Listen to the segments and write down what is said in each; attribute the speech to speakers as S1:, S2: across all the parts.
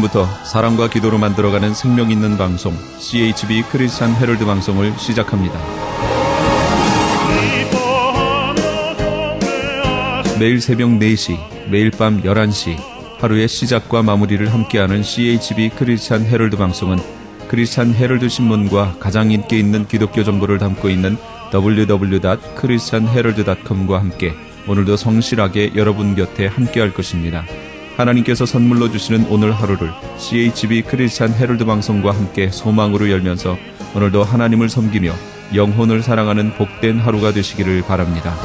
S1: 지금부터 사랑과 기도로 만들어가는 생명 있는 방송 CHB 크리스찬 헤럴드 방송을 시작합니다. 매일 새벽 4시, 매일 밤 11시 하루의 시작과 마무리를 함께하는 CHB 크리스찬 헤럴드 방송은 크리스찬 헤럴드 신문과 가장 인기 있는 기독교 정보를 담고 있는 www.christianherald.com과 함께 오늘도 성실하게 여러분 곁에 함께할 것입니다. 하나님께서 선물로 주시는 오늘 하루를 CHB 크리스찬 헤럴드 방송과 함께 소망으로 열면서 오늘도 하나님을 섬기며 영혼을 사랑하는 복된 하루가 되시기를 바랍니다.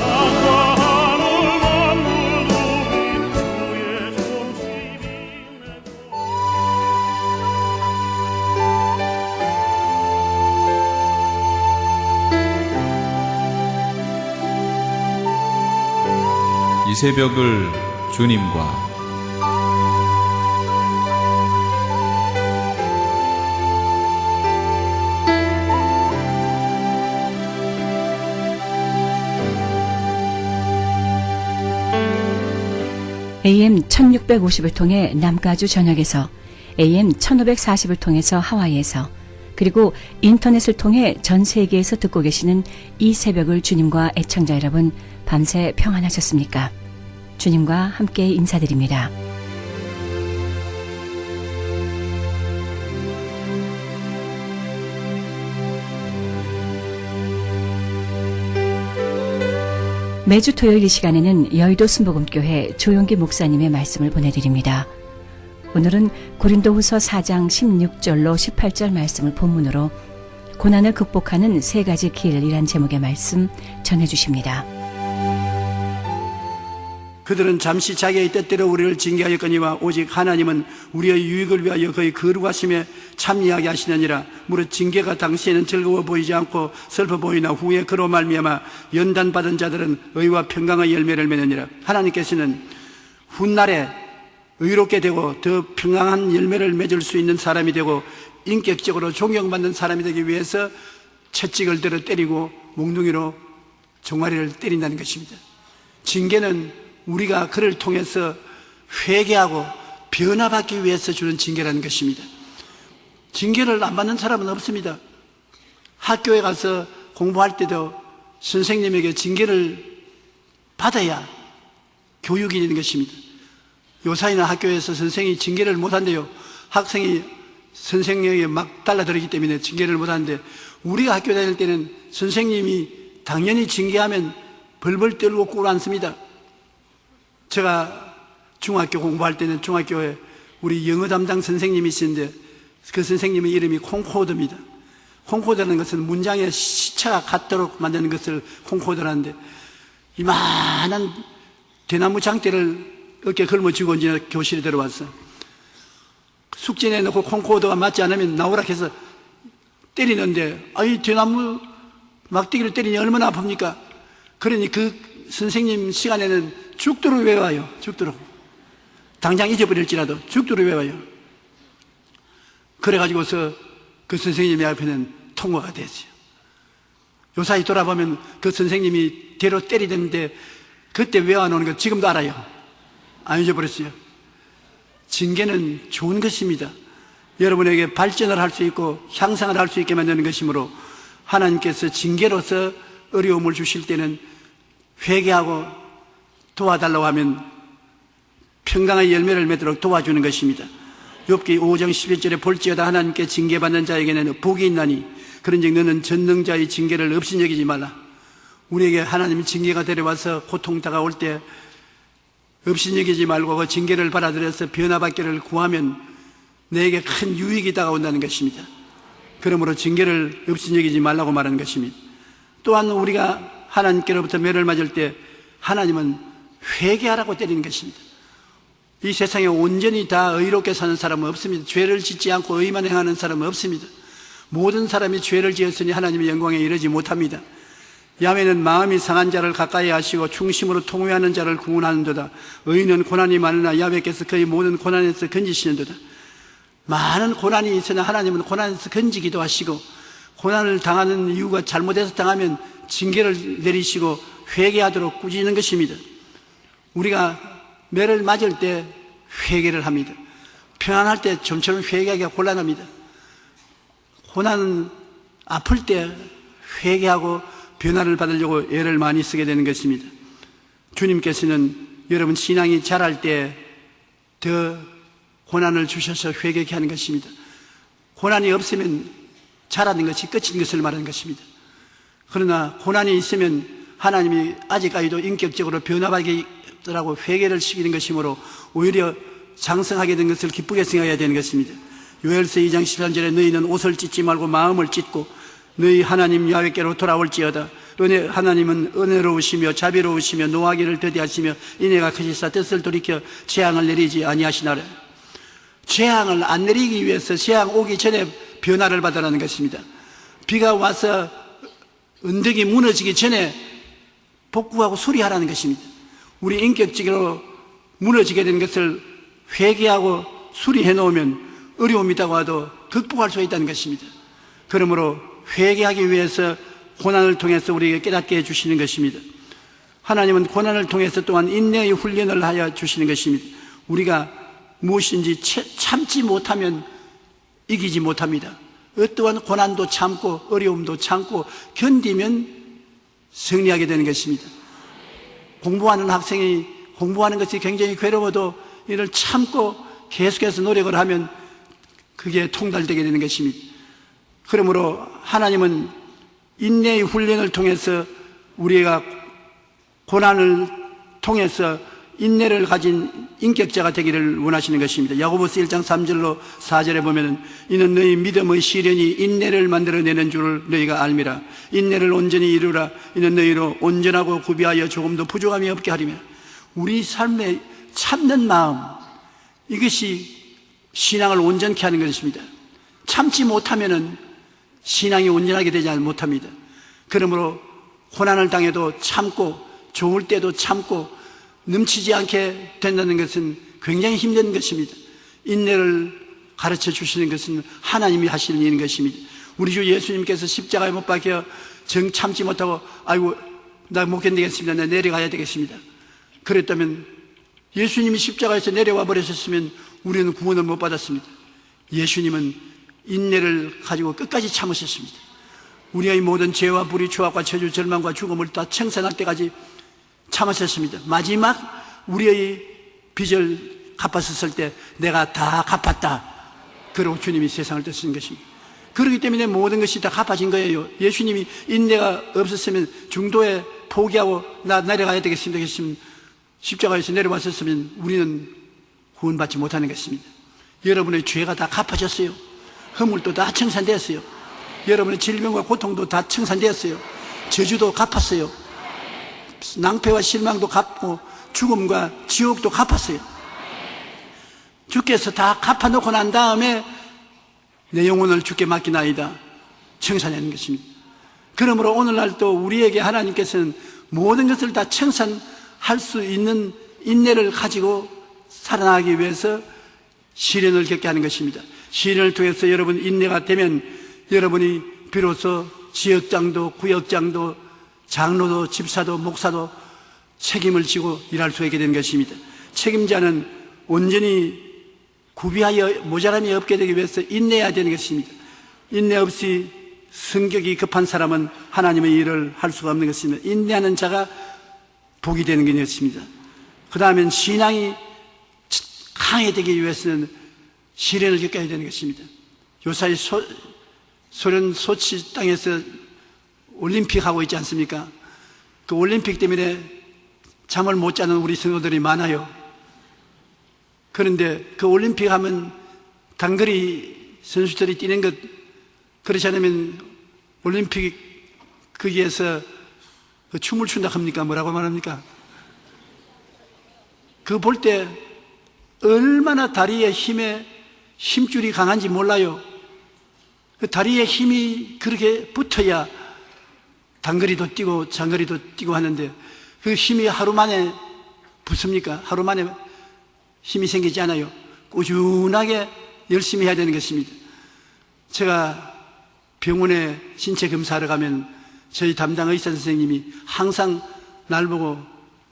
S1: 이 새벽을 주님과
S2: AM 1650을 통해 남가주 전역에서, AM 1540을 통해서 하와이에서, 그리고 인터넷을 통해 전 세계에서 듣고 계시는 이 새벽을 주님과 애청자 여러분, 밤새 평안하셨습니까? 주님과 함께 인사드립니다. 매주 토요일 이 시간에는 여의도 순복음교회 조용기 목사님의 말씀을 보내드립니다. 오늘은 고린도후서 4장 16절로 18절 말씀을 본문으로 고난을 극복하는 3가지 길이란 제목의 말씀 전해주십니다.
S3: 그들은 잠시 자기의 뜻대로 우리를 징계하였거니와 오직 하나님은 우리의 유익을 위하여 그의 거룩하심에 참여하게 하시느니라. 무릇 징계가 당시에는 즐거워 보이지 않고 슬퍼 보이나 후에 그로 말미암아 연단받은 자들은 의와 평강의 열매를 맺느니라. 하나님께서는 훗날에 의롭게 되고 더 평강한 열매를 맺을 수 있는 사람이 되고 인격적으로 존경받는 사람이 되기 위해서 채찍을 들어 때리고 몽둥이로 종아리를 때린다는 것입니다. 징계는 우리가 그를 통해서 회개하고 변화받기 위해서 주는 징계라는 것입니다. 징계를 안 받는 사람은 없습니다. 학교에 가서 공부할 때도 선생님에게 징계를 받아야 교육이 있는 것입니다. 요사이나 학교에서 선생이 징계를 못한대요. 학생이 선생님에게 막 달라들기 때문에 징계를 못하는데, 우리가 학교 다닐 때는 선생님이 당연히 징계하면 벌벌 떨고 꿇어앉습니다. 제가 중학교 공부할 때는 중학교에 우리 영어 담당 선생님이 있었는데 그 선생님의 이름이 콩코드입니다. 콩코드라는 것은 문장에 시차가 같도록 만드는 것을 콩코드라는데, 이만한 대나무 장대를 어깨에 걸머쥐고 이제 교실에 들어왔어. 숙제 내놓고 콩코드가 맞지 않으면 나오라 해서 때리는데, 아이 대나무 막대기로 때리니 얼마나 아픕니까? 그러니 그 선생님 시간에는 죽도록 외워요. 죽도록. 당장 잊어버릴지라도 죽도록 외워요. 그래가지고서 그 선생님의 앞에는 통과가 됐어요. 요사이 돌아보면 그 선생님이 대로 때리던데 그때 외워놓은 거 지금도 알아요. 안 잊어버렸어요. 징계는 좋은 것입니다. 여러분에게 발전을 할 수 있고 향상을 할 수 있게 만드는 것이므로 하나님께서 징계로서 어려움을 주실 때는 회개하고 도와달라고 하면 평강의 열매를 맺도록 도와주는 것입니다. 욥기 5장 11절에 볼지어다 하나님께 징계받는 자에게는 복이 있나니 그런즉 너는 전능자의 징계를 없이 여기지 말라. 우리에게 하나님이 징계가 데려와서 고통 다가올 때 없이 여기지 말고 그 징계를 받아들여서 변화받기를 구하면 내게 큰 유익이 다가온다는 것입니다. 그러므로 징계를 없이 여기지 말라고 말하는 것입니다. 또한 우리가 하나님께로부터 매를 맞을 때 하나님은 회개하라고 때리는 것입니다. 이 세상에 온전히 다 의롭게 사는 사람은 없습니다. 죄를 짓지 않고 의만 행하는 사람은 없습니다. 모든 사람이 죄를 지었으니 하나님의 영광에 이르지 못합니다. 야훼는 마음이 상한 자를 가까이 하시고 충심으로 통회하는 자를 구원하는도다. 의인은 고난이 많으나 야훼께서 그의 모든 고난에서 건지시는도다. 많은 고난이 있으나 하나님은 고난에서 건지기도 하시고, 고난을 당하는 이유가 잘못해서 당하면 징계를 내리시고 회개하도록 꾸짖는 것입니다. 우리가 매를 맞을 때 회개를 합니다. 평안할 때 좀처럼 회개하기가 곤란합니다. 고난은 아플 때 회개하고 변화를 받으려고 애를 많이 쓰게 되는 것입니다. 주님께서는 여러분 신앙이 자랄 때 더 고난을 주셔서 회개케 하는 것입니다. 고난이 없으면 자라는 것이 끝인 것을 말하는 것입니다. 그러나 고난이 있으면 하나님이 아직까지도 인격적으로 변화하기라고 회개를 시키는 것이므로 오히려 장성하게 된 것을 기쁘게 생각해야 되는 것입니다. 요엘서 2장 13절에 너희는 옷을 찢지 말고 마음을 찢고 너희 하나님 야훼께로 돌아올지어다. 하나님은 은혜로우시며 자비로우시며 노하기를 더디하시며 인애가 크시사 뜻을 돌이켜 재앙을 내리지 아니하시나라. 재앙을 안 내리기 위해서 재앙 오기 전에 변화를 받으라는 것입니다. 비가 와서 언덕이 무너지기 전에 복구하고 수리하라는 것입니다. 우리 인격적으로 무너지게 된 것을 회개하고 수리해 놓으면 어려움이 있다고 하도 극복할 수 있다는 것입니다. 그러므로 회개하기 위해서 고난을 통해서 우리에게 깨닫게 해주시는 것입니다. 하나님은 고난을 통해서 또한 인내의 훈련을 하여 주시는 것입니다. 우리가 무엇인지 참지 못하면 이기지 못합니다. 어떠한 고난도 참고 어려움도 참고 견디면 승리하게 되는 것입니다. 공부하는 학생이 공부하는 것이 굉장히 괴로워도 이를 참고 계속해서 노력을 하면 그게 통달되게 되는 것입니다. 그러므로 하나님은 인내의 훈련을 통해서 우리가 고난을 통해서 인내를 가진 인격자가 되기를 원하시는 것입니다. 야고보서 1장 3절로 4절에 보면은 이는 너희 믿음의 시련이 인내를 만들어내는 줄을 너희가 알미라. 인내를 온전히 이루라. 이는 너희로 온전하고 구비하여 조금도 부족함이 없게 하리며. 우리 삶에 참는 마음, 이것이 신앙을 온전케 하는 것입니다. 참지 못하면은 신앙이 온전하게 되지 못합니다. 그러므로 고난을 당해도 참고 좋을 때도 참고 넘치지 않게 된다는 것은 굉장히 힘든 것입니다. 인내를 가르쳐 주시는 것은 하나님이 하시는 일인 것입니다. 우리 주 예수님께서 십자가에 못 박혀 정 참지 못하고 아이고 나 못 견디겠습니다. 나 내려가야 되겠습니다. 그랬다면 예수님이 십자가에서 내려와 버렸었으면 우리는 구원을 못 받았습니다. 예수님은 인내를 가지고 끝까지 참으셨습니다. 우리의 모든 죄와 불의, 추악과 저주, 절망과 죽음을 다 청산할 때까지 참으셨습니다. 마지막 우리의 빚을 갚았을 때 내가 다 갚았다. 그러고 주님이 세상을 떠나신 것입니다. 그렇기 때문에 모든 것이 다 갚아진 거예요. 예수님이 인내가 없었으면 중도에 포기하고 나 내려가야 되겠습니다 했으면 십자가에서 내려왔었으면 우리는 구원받지 못하는 것입니다. 여러분의 죄가 다 갚아졌어요. 허물도 다 청산되었어요. 여러분의 질병과 고통도 다 청산되었어요. 저주도 갚았어요. 낭패와 실망도 갚고 죽음과 지옥도 갚았어요. 주께서 다 갚아놓고 난 다음에 내 영혼을 주께 맡기나이다 청산하는 것입니다. 그러므로 오늘날 또 우리에게 하나님께서는 모든 것을 다 청산할 수 있는 인내를 가지고 살아나가기 위해서 시련을 겪게 하는 것입니다. 시련을 통해서 여러분 인내가 되면 여러분이 비로소 지역장도 구역장도 장로도 집사도 목사도 책임을 지고 일할 수 있게 되는 것입니다. 책임자는 온전히 구비하여 모자람이 없게 되기 위해서 인내해야 되는 것입니다. 인내 없이 성격이 급한 사람은 하나님의 일을 할 수가 없는 것입니다. 인내하는 자가 복이 되는 것입니다. 그 다음엔 신앙이 강해지기 위해서는 시련을 겪어야 되는 것입니다. 요사이 소련 소치 땅에서 올림픽 하고 있지 않습니까? 그 올림픽 때문에 잠을 못 자는 우리 성도들이 많아요. 그런데 그 올림픽 하면 단거리 선수들이 뛰는 것, 그렇지 않으면 올림픽 거기에서 그 춤을 춘다 합니까? 뭐라고 말합니까? 그거 볼 때 얼마나 다리의 힘줄이 강한지 몰라요. 그 다리에 힘이 그렇게 붙어야 단거리도 뛰고 장거리도 뛰고 하는데 그 힘이 하루 만에 붙습니까? 하루 만에 힘이 생기지 않아요. 꾸준하게 열심히 해야 되는 것입니다. 제가 병원에 신체 검사하러 가면 저희 담당 의사 선생님이 항상 날 보고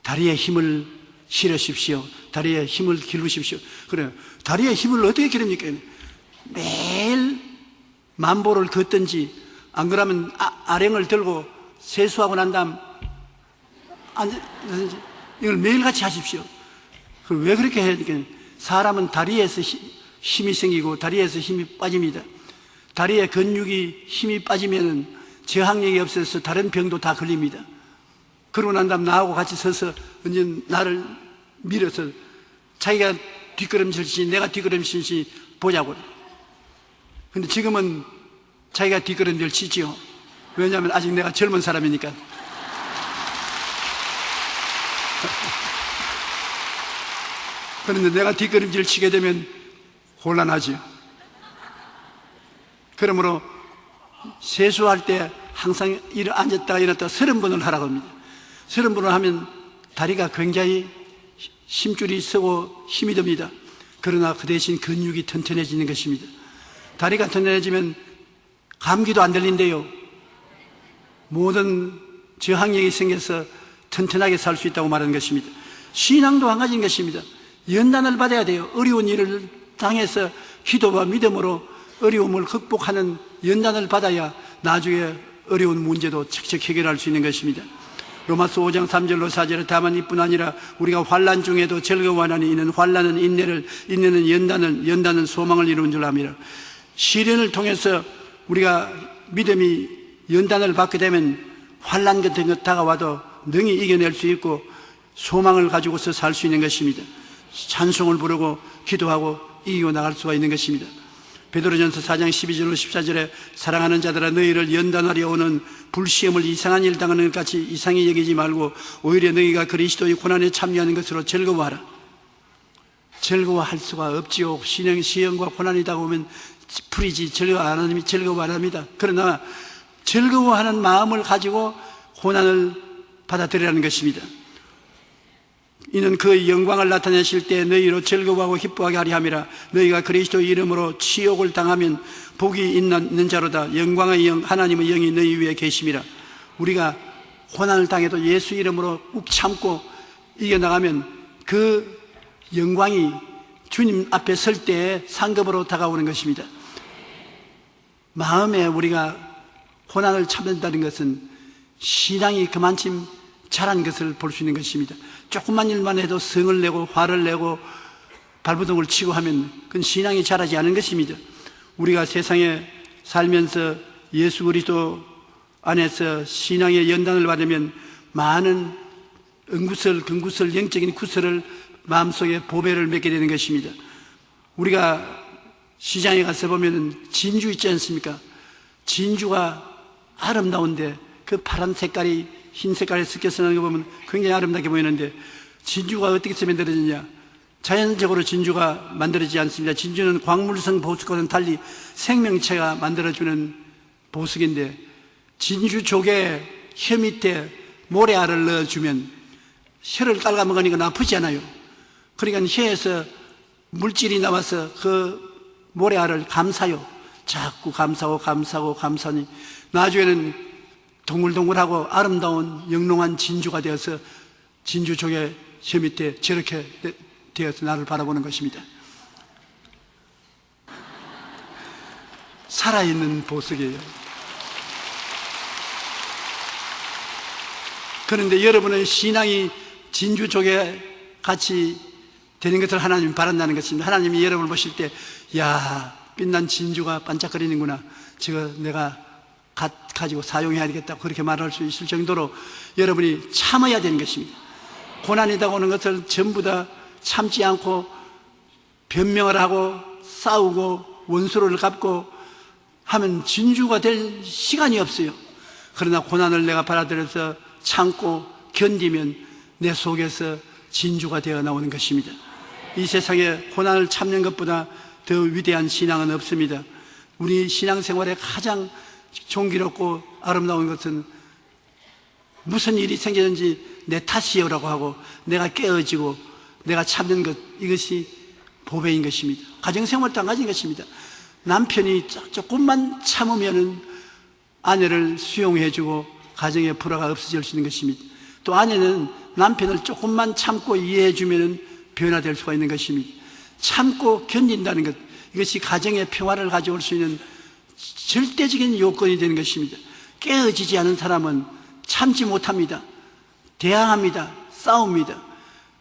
S3: 다리에 힘을 실으십시오. 다리에 힘을 기르십시오. 그래요. 다리에 힘을 어떻게 기릅니까? 매일 만보를 걷든지, 안 그러면 아령을 들고 세수하고 난 다음 앉든지, 이걸 매일같이 하십시오. 왜 그렇게 해야 되니까? 사람은 다리에서 힘이 생기고 다리에서 힘이 빠집니다. 다리에 근육이 힘이 빠지면 저항력이 없어서 다른 병도 다 걸립니다. 그러고 난 다음 나하고 같이 서서 언제 나를 밀어서 자기가 뒷걸음질지 내가 뒷걸음질지 보자고. 근데 지금은 자기가 뒷걸음질 치지요. 왜냐하면 아직 내가 젊은 사람이니까. 그런데 내가 뒷걸음질 치게 되면 곤란하지요. 그러므로 세수할 때 항상 앉았다가 일어났다가 30번을 하라고 합니다. 30번을 하면 다리가 굉장히 힘줄이 서고 힘이 듭니다. 그러나 그 대신 근육이 튼튼해지는 것입니다. 다리가 튼튼해지면 감기도 안 들린대요. 모든 저항력이 생겨서 튼튼하게 살 수 있다고 말하는 것입니다. 신앙도 한 가지인 것입니다. 연단을 받아야 돼요. 어려운 일을 당해서 기도와 믿음으로 어려움을 극복하는 연단을 받아야 나중에 어려운 문제도 척척 해결할 수 있는 것입니다. 로마서 5장 3절로 4절에 다만 이뿐 아니라 우리가 환난 중에도 즐거워하나니 이는 환난은 인내를, 인내는 연단을, 연단은 소망을 이루는 줄 압니다. 시련을 통해서 우리가 믿음이 연단을 받게 되면 환난 같은 것 다가와도 능히 이겨낼 수 있고 소망을 가지고서 살 수 있는 것입니다. 찬송을 부르고 기도하고 이기고 나갈 수가 있는 것입니다. 베드로전서 4장 12절로 14절에 사랑하는 자들아 너희를 연단하려 오는 불시험을 이상한 일 당하는 것 같이 이상히 여기지 말고 오히려 너희가 그리스도의 고난에 참여하는 것으로 즐거워하라. 즐거워할 수가 없지요. 시험과 고난이 다가오면 풀이지 즐거워 안 합니다. 그러나 즐거워하는 마음을 가지고 고난을 받아들이라는 것입니다. 이는 그의 영광을 나타내실 때 너희로 즐거워하고 기뻐하게 하리 함이라. 너희가 그리스도의 이름으로 치욕을 당하면 복이 있는 자로다. 영광의 영 하나님의 영이 너희 위에 계심이라. 우리가 고난을 당해도 예수 이름으로 꾹 참고 이겨나가면 그 영광이 주님 앞에 설 때에 상급으로 다가오는 것입니다. 마음에 우리가 고난을 참는다는 것은 신앙이 그만큼 자란 것을 볼 수 있는 것입니다. 조금만 일만 해도 성을 내고 화를 내고 발버둥을 치고 하면 그건 신앙이 자라지 않은 것입니다. 우리가 세상에 살면서 예수 그리스도 안에서 신앙의 연단을 받으면 많은 은구설, 근구설, 영적인 구설을 마음속에 보배를 맺게 되는 것입니다. 우리가 시장에 가서 보면 진주 있지 않습니까? 진주가 아름다운데 그 파란 색깔이 흰 색깔에 섞여서 나는 거 보면 굉장히 아름답게 보이는데 진주가 어떻게 만들어지냐? 자연적으로 진주가 만들어지지 않습니다. 진주는 광물성 보석과는 달리 생명체가 만들어주는 보석인데 진주 조개 혀 밑에 모래알을 넣어주면 혀를 깔아먹으니까 나쁘지 않아요. 그러니까 혀에서 물질이 나와서 그 모래알을 감싸요. 자꾸 감싸니 나중에는 동글동글하고 아름다운 영롱한 진주가 되어서 진주 조개 혀 밑에 저렇게 되어서 나를 바라보는 것입니다. 살아있는 보석이에요. 그런데 여러분의 신앙이 진주 조개 같이 되는 것을 하나님이 바란다는 것입니다. 하나님이 여러분을 보실 때, 야, 빛난 진주가 반짝거리는구나. 저거 내가 가지고 사용해야 되겠다. 그렇게 말할 수 있을 정도로 여러분이 참아야 되는 것입니다. 고난이 다가오는 것을 전부 다 참지 않고 변명을 하고 싸우고 원수를 갚고 하면 진주가 될 시간이 없어요. 그러나 고난을 내가 받아들여서 참고 견디면 내 속에서 진주가 되어 나오는 것입니다. 이 세상에 고난을 참는 것보다 더 위대한 신앙은 없습니다. 우리 신앙생활에 가장 존귀롭고 아름다운 것은 무슨 일이 생기든지 내 탓이요라고 하고 내가 깨어지고 내가 참는 것, 이것이 보배인 것입니다. 가정생활도 한 가지인 것입니다. 남편이 조금만 참으면 아내를 수용해주고 가정의 불화가 없어질 수 있는 것입니다. 또 아내는 남편을 조금만 참고 이해해 주면 변화될 수가 있는 것입니다. 참고 견딘다는 것, 이것이 가정의 평화를 가져올 수 있는 절대적인 요건이 되는 것입니다. 깨어지지 않은 사람은 참지 못합니다. 대항합니다. 싸웁니다.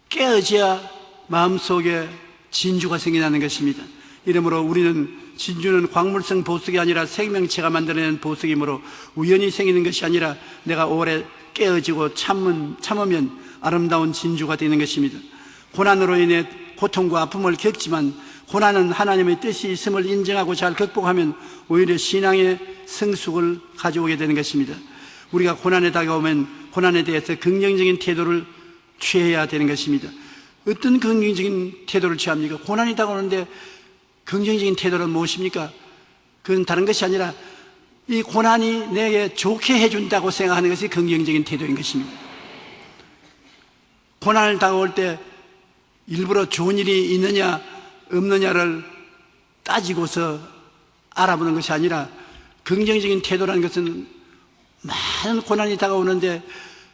S3: 깨어져야 마음속에 진주가 생겨나는 것입니다. 이러므로 우리는 진주는 광물성 보석이 아니라 생명체가 만들어낸 보석이므로 우연히 생기는 것이 아니라 내가 오래 깨어지고 참으면 아름다운 진주가 되는 것입니다. 고난으로 인해 고통과 아픔을 겪지만 고난은 하나님의 뜻이 있음을 인정하고 잘 극복하면 오히려 신앙의 성숙을 가져오게 되는 것입니다. 우리가 고난에 다가오면 고난에 대해서 긍정적인 태도를 취해야 되는 것입니다. 어떤 긍정적인 태도를 취합니까? 고난이 다가오는데 긍정적인 태도는 무엇입니까? 그건 다른 것이 아니라 이 고난이 내게 좋게 해준다고 생각하는 것이 긍정적인 태도인 것입니다. 고난을 다가올 때 일부러 좋은 일이 있느냐 없느냐를 따지고서 알아보는 것이 아니라 긍정적인 태도라는 것은 많은 고난이 다가오는데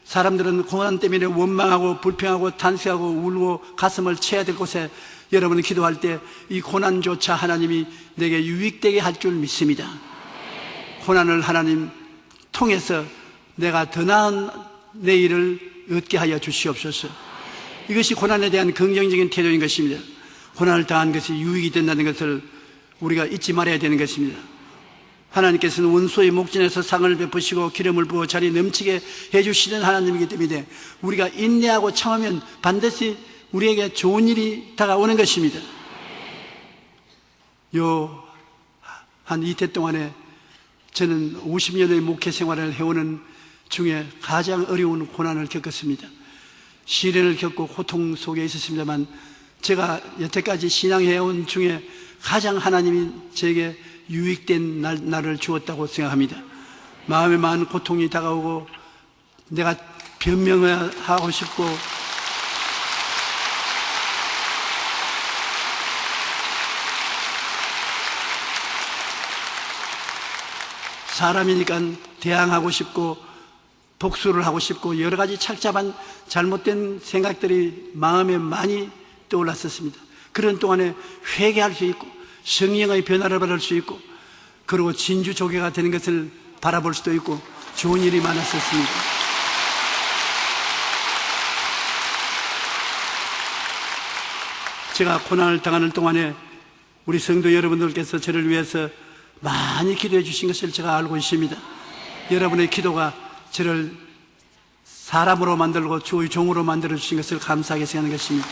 S3: 사람들은 고난 때문에 원망하고 불평하고 탄식하고 울고 가슴을 쳐야 될 곳에 여러분이 기도할 때 이 고난조차 하나님이 내게 유익되게 할 줄 믿습니다. 고난을 하나님 통해서 내가 더 나은 내일을 얻게 하여 주시옵소서. 이것이 고난에 대한 긍정적인 태도인 것입니다. 고난을 당한 것이 유익이 된다는 것을 우리가 잊지 말아야 되는 것입니다. 하나님께서는 원수의 목전에서 상을 베푸시고 기름을 부어 자리 넘치게 해주시는 하나님이기 때문에 우리가 인내하고 참으면 반드시 우리에게 좋은 일이 다가오는 것입니다. 한 이태 동안에 저는 50년의 목회 생활을 해오는 중에 가장 어려운 고난을 겪었습니다. 시련을 겪고 고통 속에 있었습니다만 제가 여태까지 신앙해온 중에 가장 하나님이 제게 유익된 날을 주었다고 생각합니다. 마음에 많은 고통이 다가오고 내가 변명을 하고 싶고 사람이니까 대항하고 싶고 복수를 하고 싶고 여러 가지 착잡한 잘못된 생각들이 마음에 많이 떠올랐었습니다. 그런 동안에 회개할 수 있고 성령의 변화를 받을 수 있고 그리고 진주조개가 되는 것을 바라볼 수도 있고 좋은 일이 많았었습니다. 제가 고난을 당하는 동안에 우리 성도 여러분들께서 저를 위해서 많이 기도해 주신 것을 제가 알고 있습니다. 여러분의 기도가 저를 사람으로 만들고 주의 종으로 만들어 주신 것을 감사하게 생각하는 것입니다.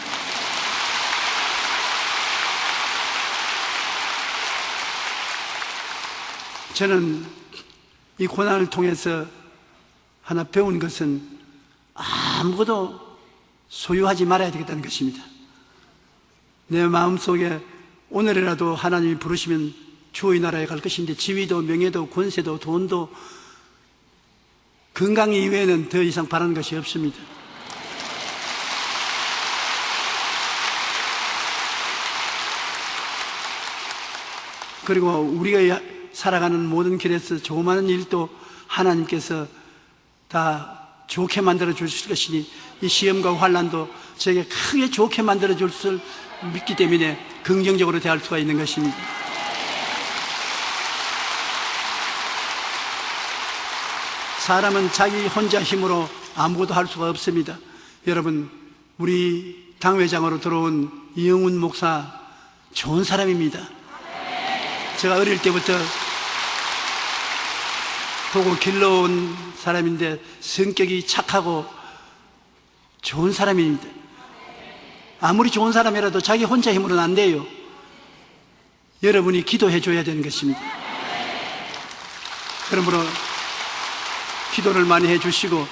S3: 저는 이 고난을 통해서 하나 배운 것은 아무것도 소유하지 말아야 되겠다는 것입니다. 내 마음속에 오늘이라도 하나님이 부르시면 주의 나라에 갈 것인데 지위도 명예도 권세도 돈도 건강 이외에는 더 이상 바라는 것이 없습니다. 그리고 우리가 살아가는 모든 길에서 조그마한 일도 하나님께서 다 좋게 만들어 주실 것이니 이 시험과 환난도 저에게 크게 좋게 만들어 줄 줄 믿기 때문에 긍정적으로 대할 수가 있는 것입니다. 사람은 자기 혼자 힘으로 아무것도 할 수가 없습니다. 여러분, 우리 당회장으로 들어온 이영훈 목사 좋은 사람입니다. 제가 어릴 때부터 보고 길러온 사람인데 성격이 착하고 좋은 사람입니다. 아무리 좋은 사람이라도 자기 혼자 힘으로는 안 돼요. 여러분이 기도해 줘야 되는 것입니다. 그러므로 기도를 많이 해 주시고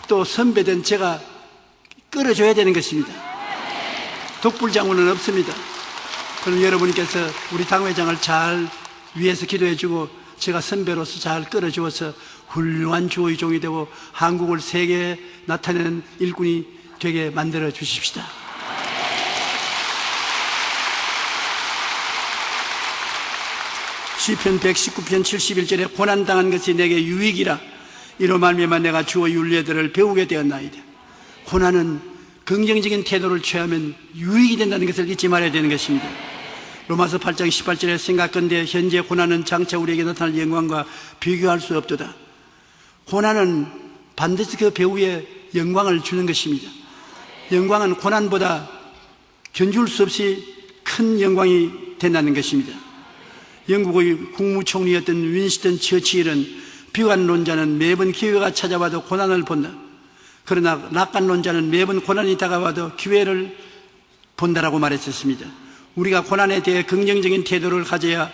S3: 또 선배된 제가 끌어줘야 되는 것입니다. 독불장군은 없습니다. 그럼 여러분께서 우리 당회장을 잘 위해서 기도해 주고 제가 선배로서 잘 끌어주어서 훌륭한 주의 종이 되고 한국을 세계에 나타내는 일꾼이 되게 만들어 주십시다. 시편 119편 71절에 고난당한 것이 내게 유익이라 이로 말미암아 내가 주의 율례들을 배우게 되었나이다. 고난은 긍정적인 태도를 취하면 유익이 된다는 것을 잊지 말아야 되는 것입니다. 로마서 8장 18절에 생각건대 현재 고난은 장차 우리에게 나타날 영광과 비교할 수 없도다. 고난은 반드시 그 배후에 영광을 주는 것입니다. 영광은 고난보다 견줄 수 없이 큰 영광이 된다는 것입니다. 영국의 국무총리였던 윈스턴 처칠은 비관론자는 매번 기회가 찾아와도 고난을 본다. 그러나 낙관론자는 매번 고난이 다가와도 기회를 본다라고 말했었습니다. 우리가 고난에 대해 긍정적인 태도를 가져야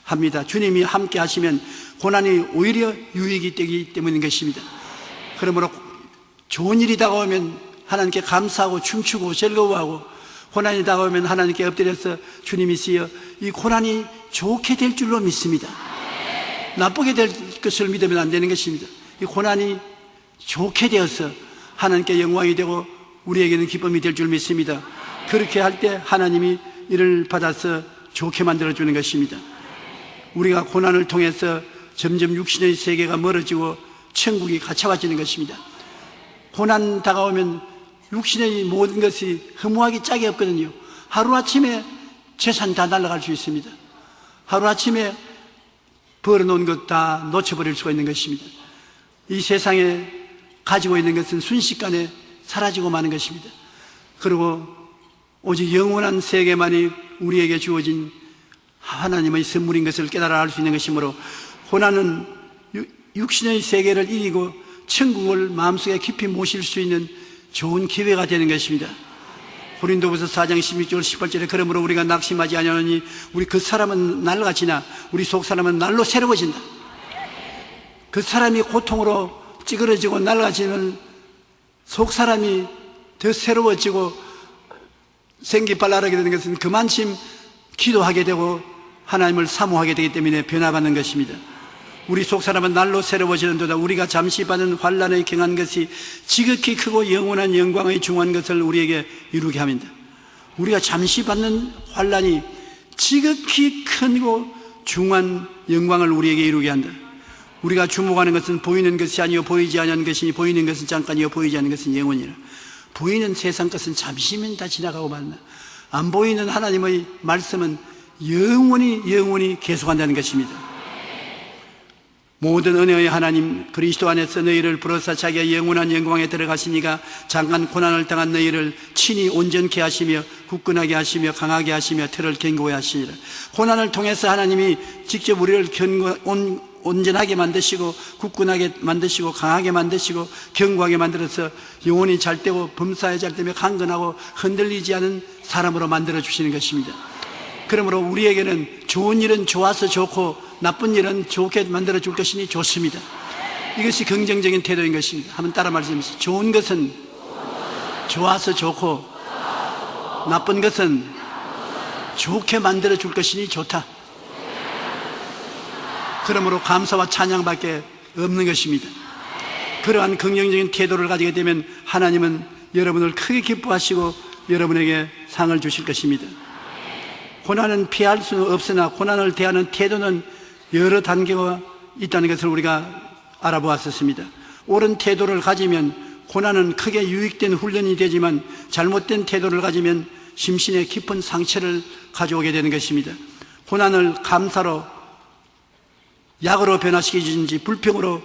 S3: 합니다. 주님이 함께 하시면 고난이 오히려 유익이 되기 때문인 것입니다. 그러므로 좋은 일이 다가오면 하나님께 감사하고 춤추고 즐거워하고, 고난이 다가오면 하나님께 엎드려서 주님이 쓰여 이 고난이 좋게 될 줄로 믿습니다. 나쁘게 될 것을 믿으면 안 되는 것입니다. 이 고난이 좋게 되어서 하나님께 영광이 되고 우리에게는 기쁨이 될 줄 믿습니다. 그렇게 할 때 하나님이 이를 받아서 좋게 만들어주는 것입니다. 우리가 고난을 통해서 점점 육신의 세계가 멀어지고 천국이 가차와지는 것입니다. 고난 다가오면 육신의 모든 것이 허무하기 짝이 없거든요. 하루아침에 재산 다 날아갈 수 있습니다. 하루아침에 벌어놓은 것 다 놓쳐버릴 수가 있는 것입니다. 이 세상에 가지고 있는 것은 순식간에 사라지고 마는 것입니다. 그리고 오직 영원한 세계만이 우리에게 주어진 하나님의 선물인 것을 깨달아 알 수 있는 것이므로, 고난은 육신의 세계를 이기고 천국을 마음속에 깊이 모실 수 있는 좋은 기회가 되는 것입니다. 고린도후서 4장 16절 18절에 그러므로 우리가 낙심하지 아니하노니 우리 그 사람은 날과 지나 우리 속 사람은 날로 새로워진다. 그 사람이 고통으로 찌그러지고 낡아지는 속 사람이 더 새로워지고 생기발랄하게 되는 것은 그만큼 기도하게 되고 하나님을 사모하게 되기 때문에 변화받는 것입니다. 우리 속 사람은 날로 새로워지는도다. 우리가 잠시 받은 환난에 경한 것이 지극히 크고 영원한 영광의 중한 것을 우리에게 이루게 합니다. 우리가 잠시 받는 환난이 지극히 크고 중한 영광을 우리에게 이루게 한다. 우리가 주목하는 것은 보이는 것이 아니요 보이지 않는 것이니 보이는 것은 잠깐이요 보이지 않는 것은 영원이라. 보이는 세상 것은 잠시면 다 지나가고 말나, 안 보이는 하나님의 말씀은 영원히 계속한다는 것입니다. 모든 은혜의 하나님 그리스도 안에서 너희를 부르사 자기의 영원한 영광에 들어가시니가 잠깐 고난을 당한 너희를 친히 온전케 하시며 굳건하게 하시며 강하게 하시며 ter를 견고하게 하시니라. 고난을 통해서 하나님이 직접 우리를 온전하게 만드시고 굳건하게 만드시고 강하게 만드시고 견고하게 만들어서 영혼이 잘 되고 범사에 잘 되며 강건하고 흔들리지 않은 사람으로 만들어 주시는 것입니다. 그러므로 우리에게는 좋은 일은 좋아서 좋고 나쁜 일은 좋게 만들어 줄 것이니 좋습니다. 이것이 긍정적인 태도인 것입니다. 한번 따라 말씀하세요. 좋은 것은 좋아서 좋고 나쁜 것은 좋게 만들어 줄 것이니 좋다. 그러므로 감사와 찬양밖에 없는 것입니다. 그러한 긍정적인 태도를 가지게 되면 하나님은 여러분을 크게 기뻐하시고 여러분에게 상을 주실 것입니다. 고난은 피할 수 없으나 고난을 대하는 태도는 여러 단계가 있다는 것을 우리가 알아보았었습니다. 옳은 태도를 가지면 고난은 크게 유익된 훈련이 되지만 잘못된 태도를 가지면 심신에 깊은 상처를 가져오게 되는 것입니다. 고난을 감사로 약으로 변화시키든지 불평으로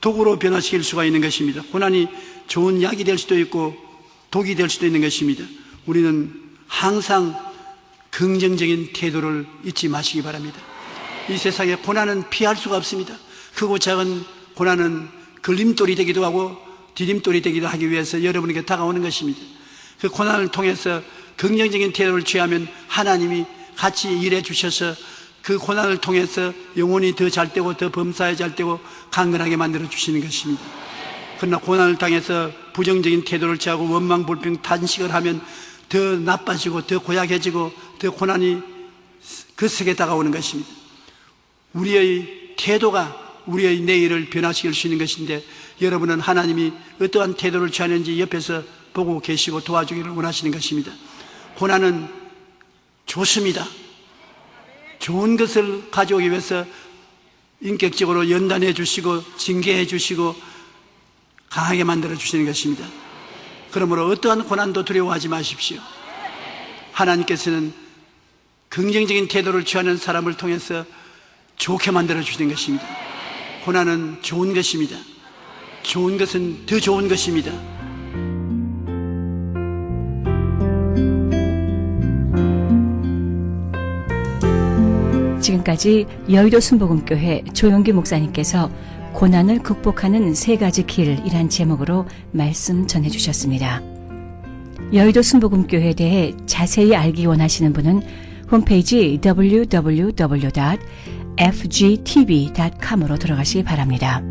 S3: 독으로 변화시킬 수가 있는 것입니다. 고난이 좋은 약이 될 수도 있고 독이 될 수도 있는 것입니다. 우리는 항상 긍정적인 태도를 잊지 마시기 바랍니다. 이 세상에 고난은 피할 수가 없습니다. 크고 작은 고난은 걸림돌이 되기도 하고 디딤돌이 되기도 하기 위해서 여러분에게 다가오는 것입니다. 그 고난을 통해서 긍정적인 태도를 취하면 하나님이 같이 일해 주셔서 그 고난을 통해서 영혼이 더 잘 되고 더 범사에 잘 되고 강건하게 만들어 주시는 것입니다. 그러나 고난을 당해서 부정적인 태도를 취하고 원망 불평 탄식을 하면 더 나빠지고 더 고약해지고 더 고난이 거세게 다가오는 것입니다. 우리의 태도가 우리의 내일을 변화시킬 수 있는 것인데 여러분은 하나님이 어떠한 태도를 취하는지 옆에서 보고 계시고 도와주기를 원하시는 것입니다. 고난은 좋습니다. 좋은 것을 가져오기 위해서 인격적으로 연단해 주시고 징계해 주시고 강하게 만들어 주시는 것입니다. 그러므로 어떠한 고난도 두려워하지 마십시오. 하나님께서는 긍정적인 태도를 취하는 사람을 통해서 좋게 만들어 주시는 것입니다. 고난은 좋은 것입니다. 좋은 것은 더 좋은 것입니다.
S2: 지금까지 여의도 순복음교회 조용기 목사님께서 고난을 극복하는 세 가지 길이란 제목으로 말씀 전해주셨습니다. 여의도 순복음교회에 대해 자세히 알기 원하시는 분은 홈페이지 www.fgtv.com으로 들어가시기 바랍니다.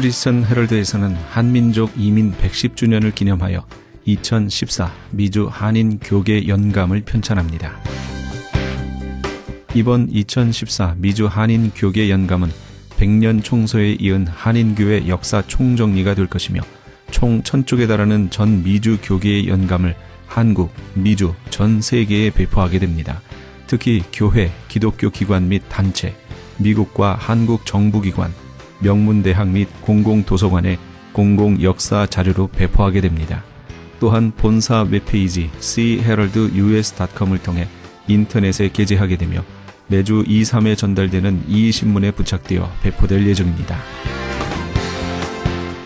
S1: 크리스천 헤럴드에서는 한민족 이민 110주년을 기념하여 2014 미주 한인 교계 연감을 편찬합니다. 이번 2014 미주 한인 교계 연감은 100년 총서에 이은 한인교회 역사 총정리가 될 것이며 총 1000쪽에 달하는 전 미주 교계의 연감을 한국, 미주, 전 세계에 배포하게 됩니다. 특히 교회, 기독교 기관 및 단체, 미국과 한국 정부기관, 명문대학 및 공공도서관에 공공역사 자료로 배포하게 됩니다. 또한 본사 웹페이지 cheraldus.com을 통해 인터넷에 게재하게 되며 매주 2, 3회 전달되는 이신문에 부착되어 배포될 예정입니다.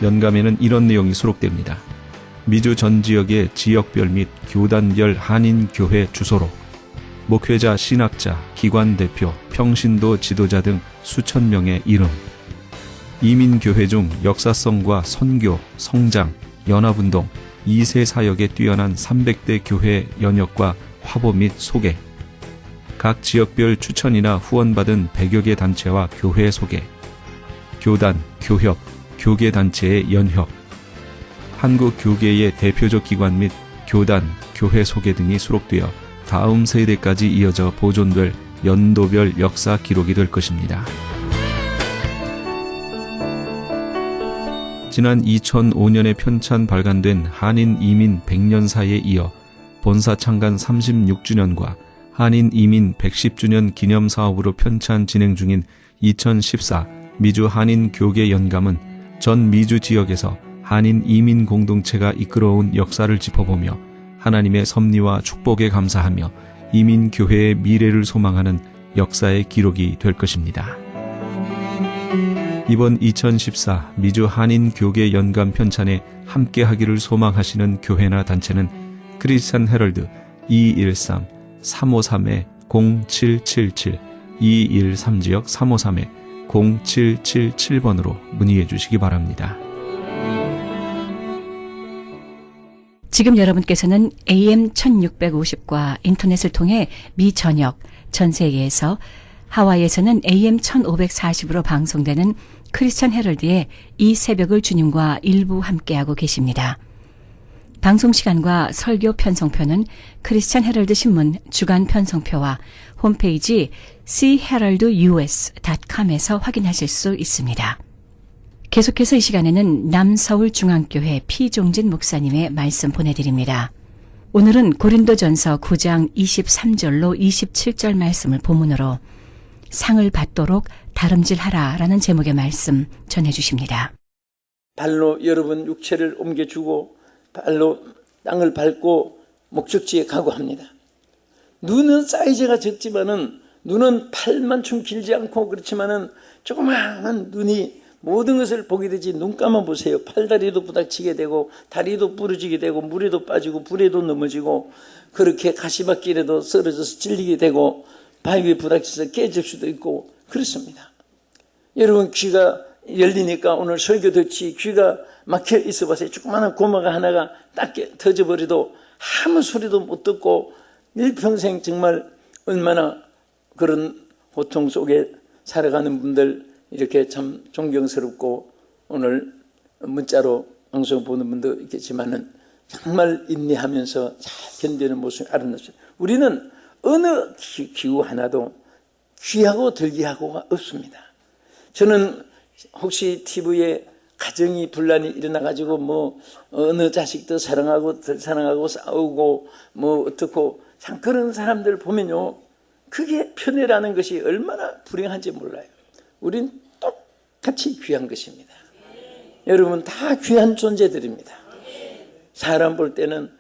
S1: 연감에는 이런 내용이 수록됩니다. 미주 전 지역의 지역별 및 교단별 한인교회 주소로 목회자, 신학자, 기관 대표, 평신도 지도자 등 수천 명의 이름, 이민교회 중 역사성과 선교, 성장, 연합운동, 2세 사역에 뛰어난 300대 교회 연역과 화보 및 소개, 각 지역별 추천이나 후원받은 100여 개 단체와 교회 소개, 교단, 교협, 교계단체의 연협, 한국 교계의 대표적 기관 및 교단, 교회 소개 등이 수록되어 다음 세대까지 이어져 보존될 연도별 역사 기록이 될 것입니다. 지난 2005년에 편찬 발간된 한인 이민 100년사에 이어 본사 창간 36주년과 한인 이민 110주년 기념 사업으로 편찬 진행 중인 2014 미주 한인 교계 연감은 전 미주 지역에서 한인 이민 공동체가 이끌어온 역사를 짚어보며 하나님의 섭리와 축복에 감사하며 이민 교회의 미래를 소망하는 역사의 기록이 될 것입니다. 이번 2014 미주 한인 교계 연감 편찬에 함께하기를 소망하시는 교회나 단체는 크리스찬 헤럴드 213-353-0777 213지역 353-0777번으로 문의해 주시기 바랍니다.
S2: 지금 여러분께서는 AM 1650과 인터넷을 통해 미 전역, 전 세계에서 하와이에서는 AM 1540으로 방송되는 크리스천 헤럴드의 이 새벽을 주님과 일부 함께하고 계십니다. 방송 시간과 설교 편성표는 크리스천 헤럴드 신문 주간 편성표와 홈페이지 cheraldus.com에서 확인하실 수 있습니다. 계속해서 이 시간에는 남서울중앙교회 피종진 목사님의 말씀 보내드립니다. 오늘은 고린도전서 9장 23절로 27절 말씀을 본문으로 상을 받도록 다름질하라 라는 제목의 말씀 전해주십니다.
S4: 발로 여러분 육체를 옮겨주고 발로 땅을 밟고 목적지에 가고 합니다. 눈은 사이즈가 적지만은 눈은 팔만큼 길지 않고 그렇지만은 조그마한 눈이 모든 것을 보게 되지. 눈 감아 보세요. 팔다리도 부닥치게 되고 다리도 부러지게 되고 물에도 빠지고 불에도 넘어지고 그렇게 가시밭길에도 쓰러져서 찔리게 되고 바위에 부닥쳐서 깨질 수도 있고 그렇습니다. 여러분 귀가 열리니까 오늘 설교 듣지 귀가 막혀 있어 보세요. 조그마한 고마가 하나가 딱 터져버려도 아무 소리도 못 듣고 일평생 정말 얼마나 그런 고통 속에 살아가는 분들 이렇게 참 존경스럽고 오늘 문자로 방송 보는 분도 있겠지만은 정말 인내하면서 잘 견디는 모습이 아름답습니다. 우리는 어느 기후 하나도 귀하고 덜귀하고가 없습니다. 저는 혹시 TV에 가정이 분란이 일어나가지고 뭐 어느 자식도 사랑하고 덜 사랑하고 싸우고 뭐 어떻고 그런 사람들 보면요, 그게 편애라는 것이 얼마나 불행한지 몰라요. 우린 똑같이 귀한 것입니다. 여러분 다 귀한 존재들입니다. 사람 볼 때는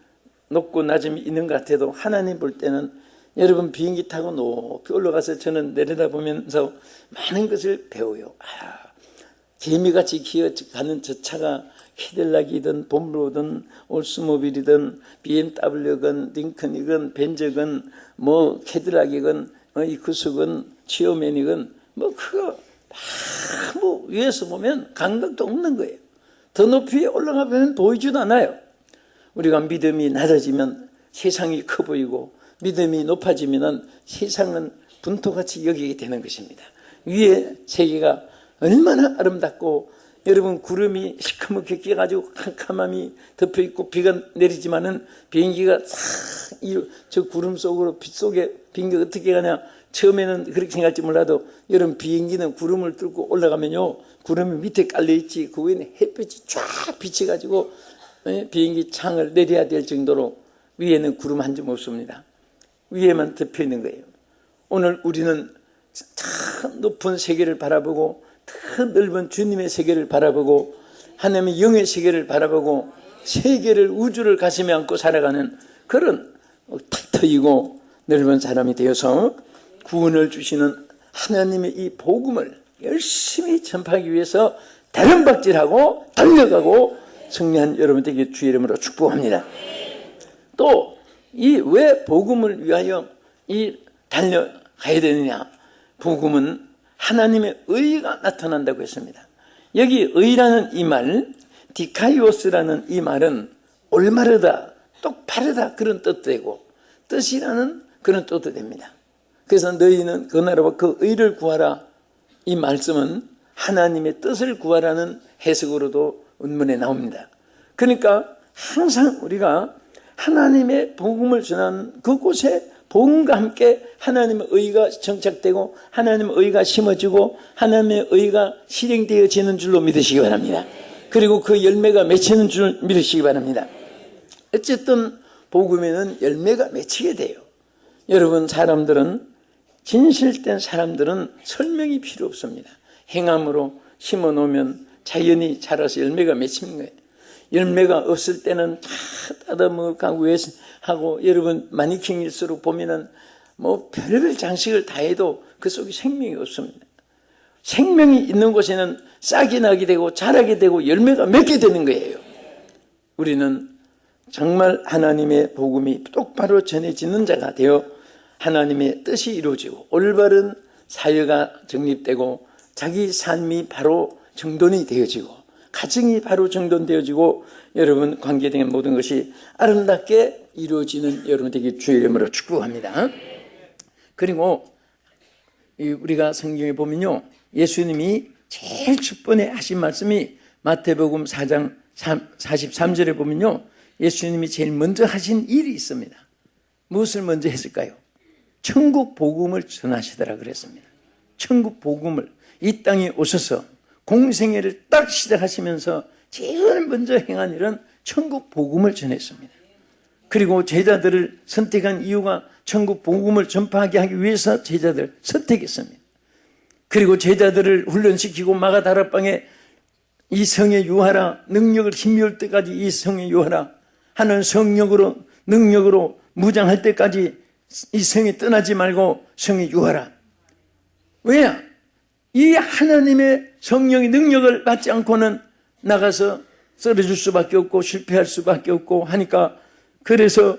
S4: 높고 낮음이 있는 것 같아도 하나님 볼 때는, 여러분 비행기 타고 높이 올라가서 저는 내려다보면서 많은 것을 배워요. 개미같이 기어가는 저 차가 캐딜락이든 봄로든 올스모빌이든 BMW건 링컨이건 벤저건 뭐 캐딜락이건 이쿠스건 치어맨이건 뭐 그거 뭐 위에서 보면 감각도 없는 거예요. 더 높이 올라가면 보이지도 않아요. 우리가 믿음이 낮아지면 세상이 커 보이고 믿음이 높아지면 세상은 분토같이 여기게 되는 것입니다. 위에 세계가 얼마나 아름답고, 여러분 구름이 시커멓게 끼어가지고 캄캄함이 덮여있고 비가 내리지만은 비행기가 저 구름 속으로 빛 속에 비행기가 어떻게 가냐, 처음에는 그렇게 생각할지 몰라도 여러분 비행기는 구름을 뚫고 올라가면요, 구름이 밑에 깔려있지 그 위에는 햇빛이 쫙 비쳐가지고 비행기 창을 내려야 될 정도로 위에는 구름 한 점 없습니다. 위에만 덮여있는 거예요. 오늘 우리는 참 높은 세계를 바라보고 더 넓은 주님의 세계를 바라보고 하나님의 영의 세계를 바라보고 세계를, 우주를 가슴에 안고 살아가는 그런 탁 트이고 넓은 사람이 되어서 구원을 주시는 하나님의 이 복음을 열심히 전파하기 위해서 대른박질하고 달려가고 승리한 여러분 되게 주의 이름으로 축복합니다. 또 이 왜 복음을 위하여 이 달려가야 되느냐, 복음은 하나님의 의가 나타난다고 했습니다. 여기 의라는 이 말, 디카이오스라는 이 말은 올바르다, 똑바르다 그런 뜻도 되고 뜻이라는 그런 뜻도 됩니다. 그래서 너희는 그 나라와 그 의를 구하라, 이 말씀은 하나님의 뜻을 구하라는 해석으로도 원문에 나옵니다. 그러니까 항상 우리가 하나님의 복음을 전하는 그곳에 복음과 함께 하나님의 의가 정착되고 하나님의 의가 심어지고 하나님의 의가 실행되어지는 줄로 믿으시기 바랍니다. 그리고 그 열매가 맺히는 줄 믿으시기 바랍니다. 어쨌든 복음에는 열매가 맺히게 돼요. 여러분 사람들은, 진실된 사람들은 설명이 필요 없습니다. 행함으로 심어놓으면 자연히 자라서 열매가 맺히는 거예요. 열매가 없을 때는 다 따다먹고 하고, 여러분 마니킹일수록 보면은 뭐 별별 장식을 다 해도 그 속에 생명이 없습니다. 생명이 있는 곳에는 싹이 나게 되고 자라게 되고 열매가 맺게 되는 거예요. 우리는 정말 하나님의 복음이 똑바로 전해지는 자가 되어 하나님의 뜻이 이루어지고 올바른 사회가 정립되고 자기 삶이 바로 정돈이 되어지고 가정이 바로 정돈되어지고 여러분 관계된 모든 것이 아름답게 이루어지는 여러분 되게 주의 이름으로 축복합니다. 그리고 우리가 성경에 보면요, 예수님이 제일 첫 번에 하신 말씀이 마태복음 4장 43절에 보면요, 예수님이 제일 먼저 하신 일이 있습니다. 무엇을 먼저 했을까요? 천국 복음을 전하시더라 그랬습니다. 천국 복음을 이 땅에 오셔서 공생애를 딱 시작하시면서 제일 먼저 행한 일은 천국 복음을 전했습니다. 그리고 제자들을 선택한 이유가 천국 복음을 전파하게 하기 위해서 제자들을 선택했습니다. 그리고 제자들을 훈련시키고 마가다락방에 이 성에 유하라, 능력을 힘미울 때까지 이 성에 유하라 하는 성령으로 능력으로 무장할 때까지 이 성에 떠나지 말고 성에 유하라. 왜냐? 이 하나님의 성령의 능력을 받지 않고는 나가서 쓰러질 수밖에 없고 실패할 수밖에 없고 하니까, 그래서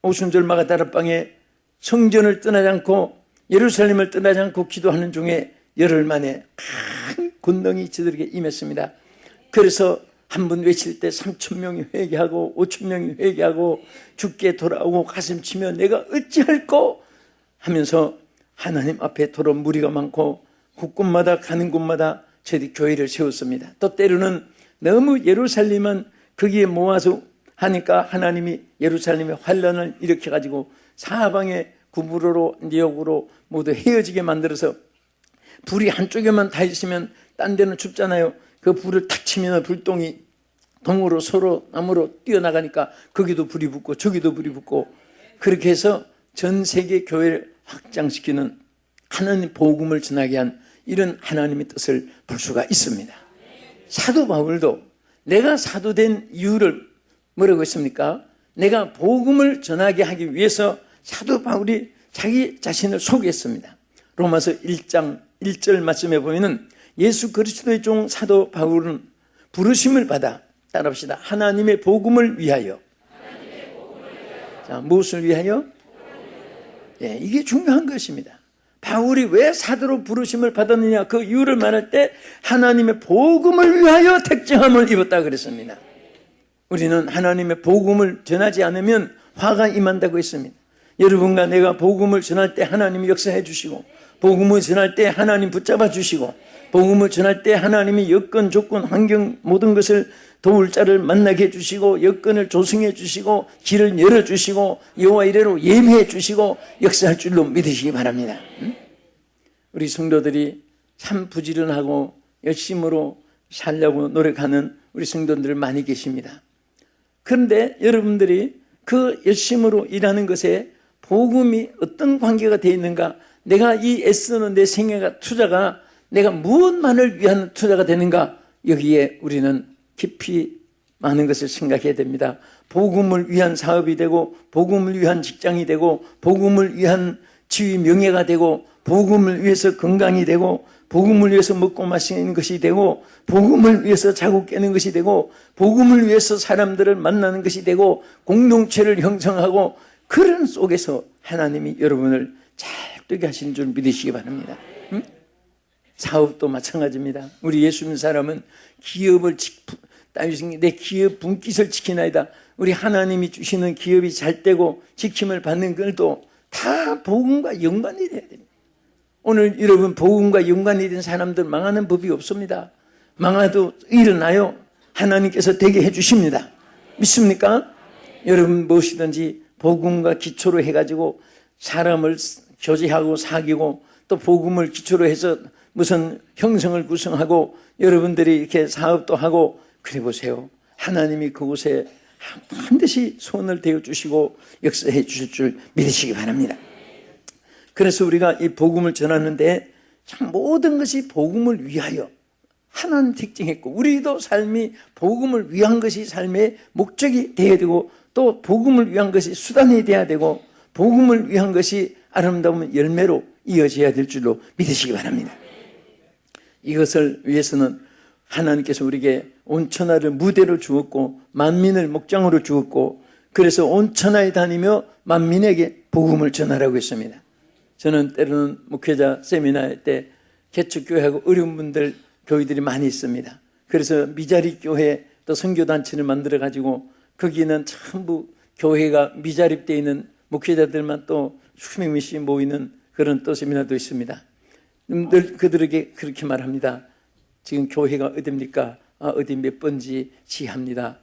S4: 오순절 마가다락방에 성전을 떠나지 않고 예루살렘을 떠나지 않고 기도하는 중에 열흘 만에 큰 권능이 저들에게 임했습니다. 그래서 한 번 외칠 때 3,000명이 회개하고 5,000명이 회개하고 죽게 돌아오고 가슴 치며 내가 어찌할꼬 하면서 하나님 앞에 도로 무리가 많고 곳곳마다 가는 곳마다 저희 교회를 세웠습니다. 또 때로는 너무 예루살렘은 거기에 모아서 하니까 하나님이 예루살렘에 환란을 일으켜가지고 사방에 구부로로 뉴욕으로 모두 헤어지게 만들어서 불이 한쪽에만 다 있으면 딴 데는 춥잖아요. 그 불을 탁 치면 불똥이 동으로 서로 나무로 뛰어나가니까 거기도 불이 붙고 저기도 불이 붙고 그렇게 해서 전 세계 교회를 확장시키는 하나님 복음을 전하게 한 이런 하나님의 뜻을 볼 수가 있습니다. 사도 바울도 내가 사도된 이유를 뭐라고 했습니까? 내가 복음을 전하게 하기 위해서 사도 바울이 자기 자신을 소개했습니다. 로마서 1장 1절 말씀에 보면은 예수 그리스도의 종 사도 바울은 부르심을 받아 따라합시다. 하나님의 복음을 위하여. 자, 무엇을 위하여? 예, 이게 중요한 것입니다. 바울이 왜 사도로 부르심을 받았느냐 그 이유를 말할 때 하나님의 복음을 위하여 택정함을 입었다 그랬습니다. 우리는 하나님의 복음을 전하지 않으면 화가 임한다고 했습니다. 여러분과 내가 복음을 전할 때 하나님이 역사해 주시고 복음을 전할 때 하나님 붙잡아 주시고 복음을 전할 때 하나님이 여건 조건 환경 모든 것을 도울 자를 만나게 해주시고 여건을 조성해 주시고 길을 열어주시고 여호와 이래로 예배해 주시고 역사할 줄로 믿으시기 바랍니다. 우리 성도들이 참 부지런하고 열심으로 살려고 노력하는 우리 성도들 많이 계십니다. 그런데 여러분들이 그 열심으로 일하는 것에 복음이 어떤 관계가 되어 있는가, 내가 이 애쓰는 내 생애가 투자가 내가 무엇만을 위한 투자가 되는가, 여기에 우리는 깊이 많은 것을 생각해야 됩니다. 복음을 위한 사업이 되고 복음을 위한 직장이 되고 복음을 위한 지위 명예가 되고 복음을 위해서 건강이 되고 복음을 위해서 먹고 마시는 것이 되고 복음을 위해서 자고 깨는 것이 되고 복음을 위해서 사람들을 만나는 것이 되고 공동체를 형성하고 그런 속에서 하나님이 여러분을 잘 되게 하시는 줄 믿으시기 바랍니다. 사업도 마찬가지입니다. 우리 예수 믿는 사람은 기업을 내 기업 분깃을 지키나이다. 우리 하나님이 주시는 기업이 잘 되고 지킴을 받는 것도 다 복음과 연관이 돼야 됩니다. 오늘 여러분 복음과 연관이 된 사람들 망하는 법이 없습니다. 망해도 일어나요. 하나님께서 되게 해주십니다. 믿습니까? 여러분 무엇이든지 복음과 기초로 해가지고 사람을 교제하고 사귀고 또 복음을 기초로 해서 무슨 형성을 구성하고 여러분들이 이렇게 사업도 하고 그래 보세요. 하나님이 그곳에 반드시 손을 대어주시고 역사해 주실 줄 믿으시기 바랍니다. 그래서 우리가 이 복음을 전하는데 참 모든 것이 복음을 위하여 하나님 특징했고 우리도 삶이 복음을 위한 것이 삶의 목적이 되어야 되고 또 복음을 위한 것이 수단이 되어야 되고 복음을 위한 것이 아름다운 열매로 이어져야 될 줄로 믿으시기 바랍니다. 이것을 위해서는 하나님께서 우리에게 온 천하를 무대로 주었고 만민을 목장으로 주었고 그래서 온 천하에 다니며 만민에게 복음을 전하라고 했습니다. 저는 때로는 목회자 세미나 때 개척교회하고 어려운 분들 교회들이 많이 있습니다. 그래서 미자립 교회 또 선교단체를 만들어 가지고 거기는 전부 교회가 미자립되어 있는 목회자들만 또 수백 명씩 모이는 그런 또 세미나도 있습니다. 늘 그들에게 그렇게 말합니다. 지금 교회가 어디입니까? 어디 몇 번지 지합니다.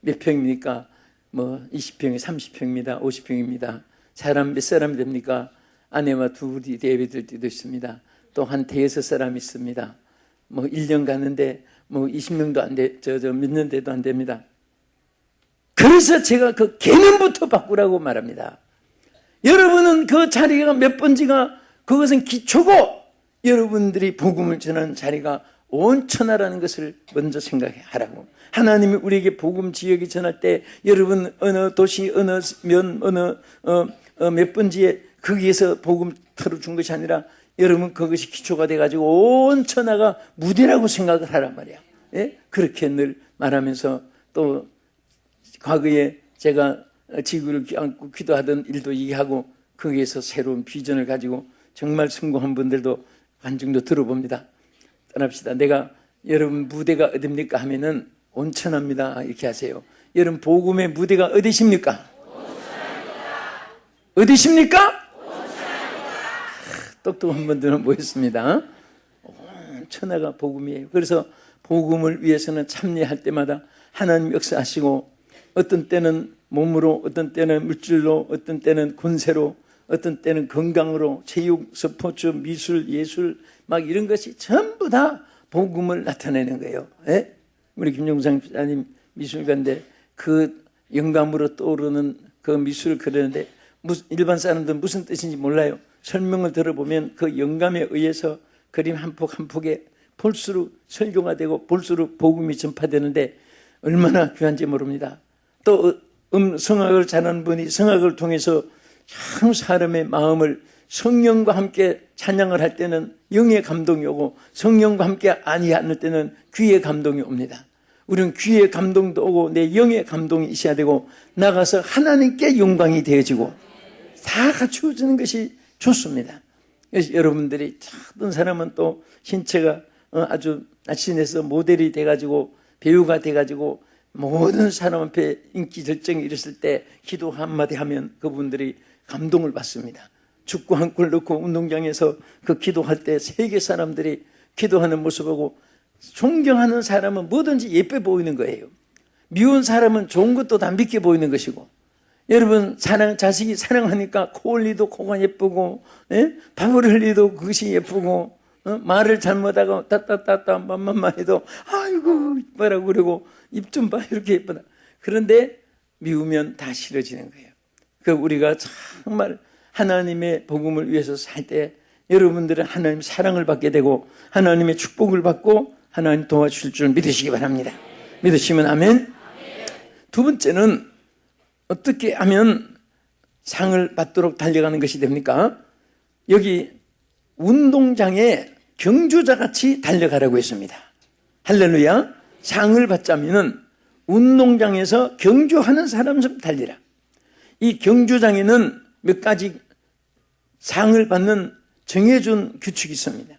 S4: 몇 평입니까? 20평이 30평입니다. 50평입니다. 사람 몇 사람 됩니까? 아내와 둘이 예배드릴 때도 있습니다. 또 한 대여섯 사람 있습니다. 1년 가는데 20명도 안 돼, 몇 년대도 안 됩니다. 그래서 제가 그 개념부터 바꾸라고 말합니다. 여러분은 그 자리가 몇 번지가 그것은 기초고 여러분들이 복음을 전하는 자리가 온 천하라는 것을 먼저 생각하라고. 하나님이 우리에게 복음 지역이 전할 때 여러분 어느 도시 어느 면 어느 몇 번지에 거기에서 복음 털어준 것이 아니라 여러분 그것이 기초가 돼가지고 온 천하가 무대라고 생각을 하란 말이야. 예? 그렇게 늘 말하면서 또 과거에 제가 지구를 안고 기도하던 일도 얘기하고 거기에서 새로운 비전을 가지고 정말 성공한 분들도 간증도 들어봅니다. 떠납시다. 내가 여러분 무대가 어딥니까 하면은 온천합니다. 이렇게 하세요. 여러분 복음의 무대가 어디십니까? 온천합니다. 어디십니까? 똑똑한 분들은 모였습니다. 천하가 복음이에요. 그래서 복음을 위해서는 참여할 때마다 하나님 역사하시고 어떤 때는 몸으로 어떤 때는 물질로 어떤 때는 권세로 어떤 때는 건강으로 체육, 스포츠, 미술, 예술 막 이런 것이 전부 다 복음을 나타내는 거예요. 예? 우리 김종상 집사님 미술가인데 그 영감으로 떠오르는 그 미술을 그리는데 일반 사람들은 무슨 뜻인지 몰라요. 설명을 들어보면 그 영감에 의해서 그림 한 폭 한 폭에 볼수록 설교가 되고 볼수록 복음이 전파되는데 얼마나 귀한지 모릅니다. 또 성악을 잘하는 분이 성악을 통해서 참 사람의 마음을 성령과 함께 찬양을 할 때는 영의 감동이 오고 성령과 함께 아니할 때는 귀의 감동이 옵니다. 우리는 귀의 감동도 오고 내 영의 감동이 있어야 되고 나가서 하나님께 영광이 되어지고 다 갖추어지는 것이 좋습니다. 그래서 여러분들이 어떤 사람은 또 신체가 아주 날씬해서 모델이 돼가지고 배우가 돼가지고 모든 사람 앞에 인기 절정이 일었을 때 기도 한마디 하면 그분들이 감동을 받습니다. 축구 한 골 넣고 운동장에서 그 기도할 때 세계 사람들이 기도하는 모습 보고 존경하는 사람은 뭐든지 예뻐 보이는 거예요. 미운 사람은 좋은 것도 다 믿게 보이는 것이고 여러분 자식이 사랑하니까 코 흘리도 코가 예쁘고 밥을 흘리도 그것이 예쁘고 말을 잘못하고 따따따따 맘맘마 해도 아이고 이뻐라고 그러고 입 좀 봐 이렇게 예쁘다. 그런데 미우면 다 싫어지는 거예요. 그 우리가 정말 하나님의 복음을 위해서 살 때 여러분들은 하나님의 사랑을 받게 되고 하나님의 축복을 받고 하나님 도와주실 줄 믿으시기 바랍니다. 믿으시면 아멘. 두 번째는 어떻게 하면 상을 받도록 달려가는 것이 됩니까? 여기 운동장에 경주자같이 달려가라고 했습니다. 할렐루야. 상을 받자면은 운동장에서 경주하는 사람처럼 달리라. 이 경주장에는 몇 가지 상을 받는 정해준 규칙이 있습니다.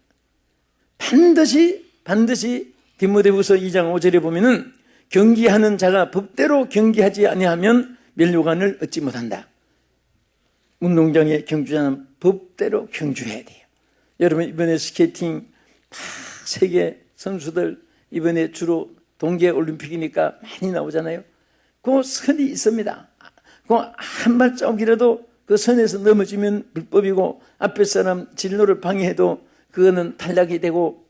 S4: 반드시 디모데후서 2장 5절에 보면은 경기하는 자가 법대로 경기하지 아니하면 면류관을 얻지 못한다. 운동장의 경주자는 법대로 경주해야 돼요. 여러분 이번에 스케이팅 세계 선수들 이번에 주로 동계올림픽이니까 많이 나오잖아요. 그 선이 있습니다. 그 한 발자국이라도 그 선에서 넘어지면 불법이고 앞에 사람 진로를 방해해도 그거는 탈락이 되고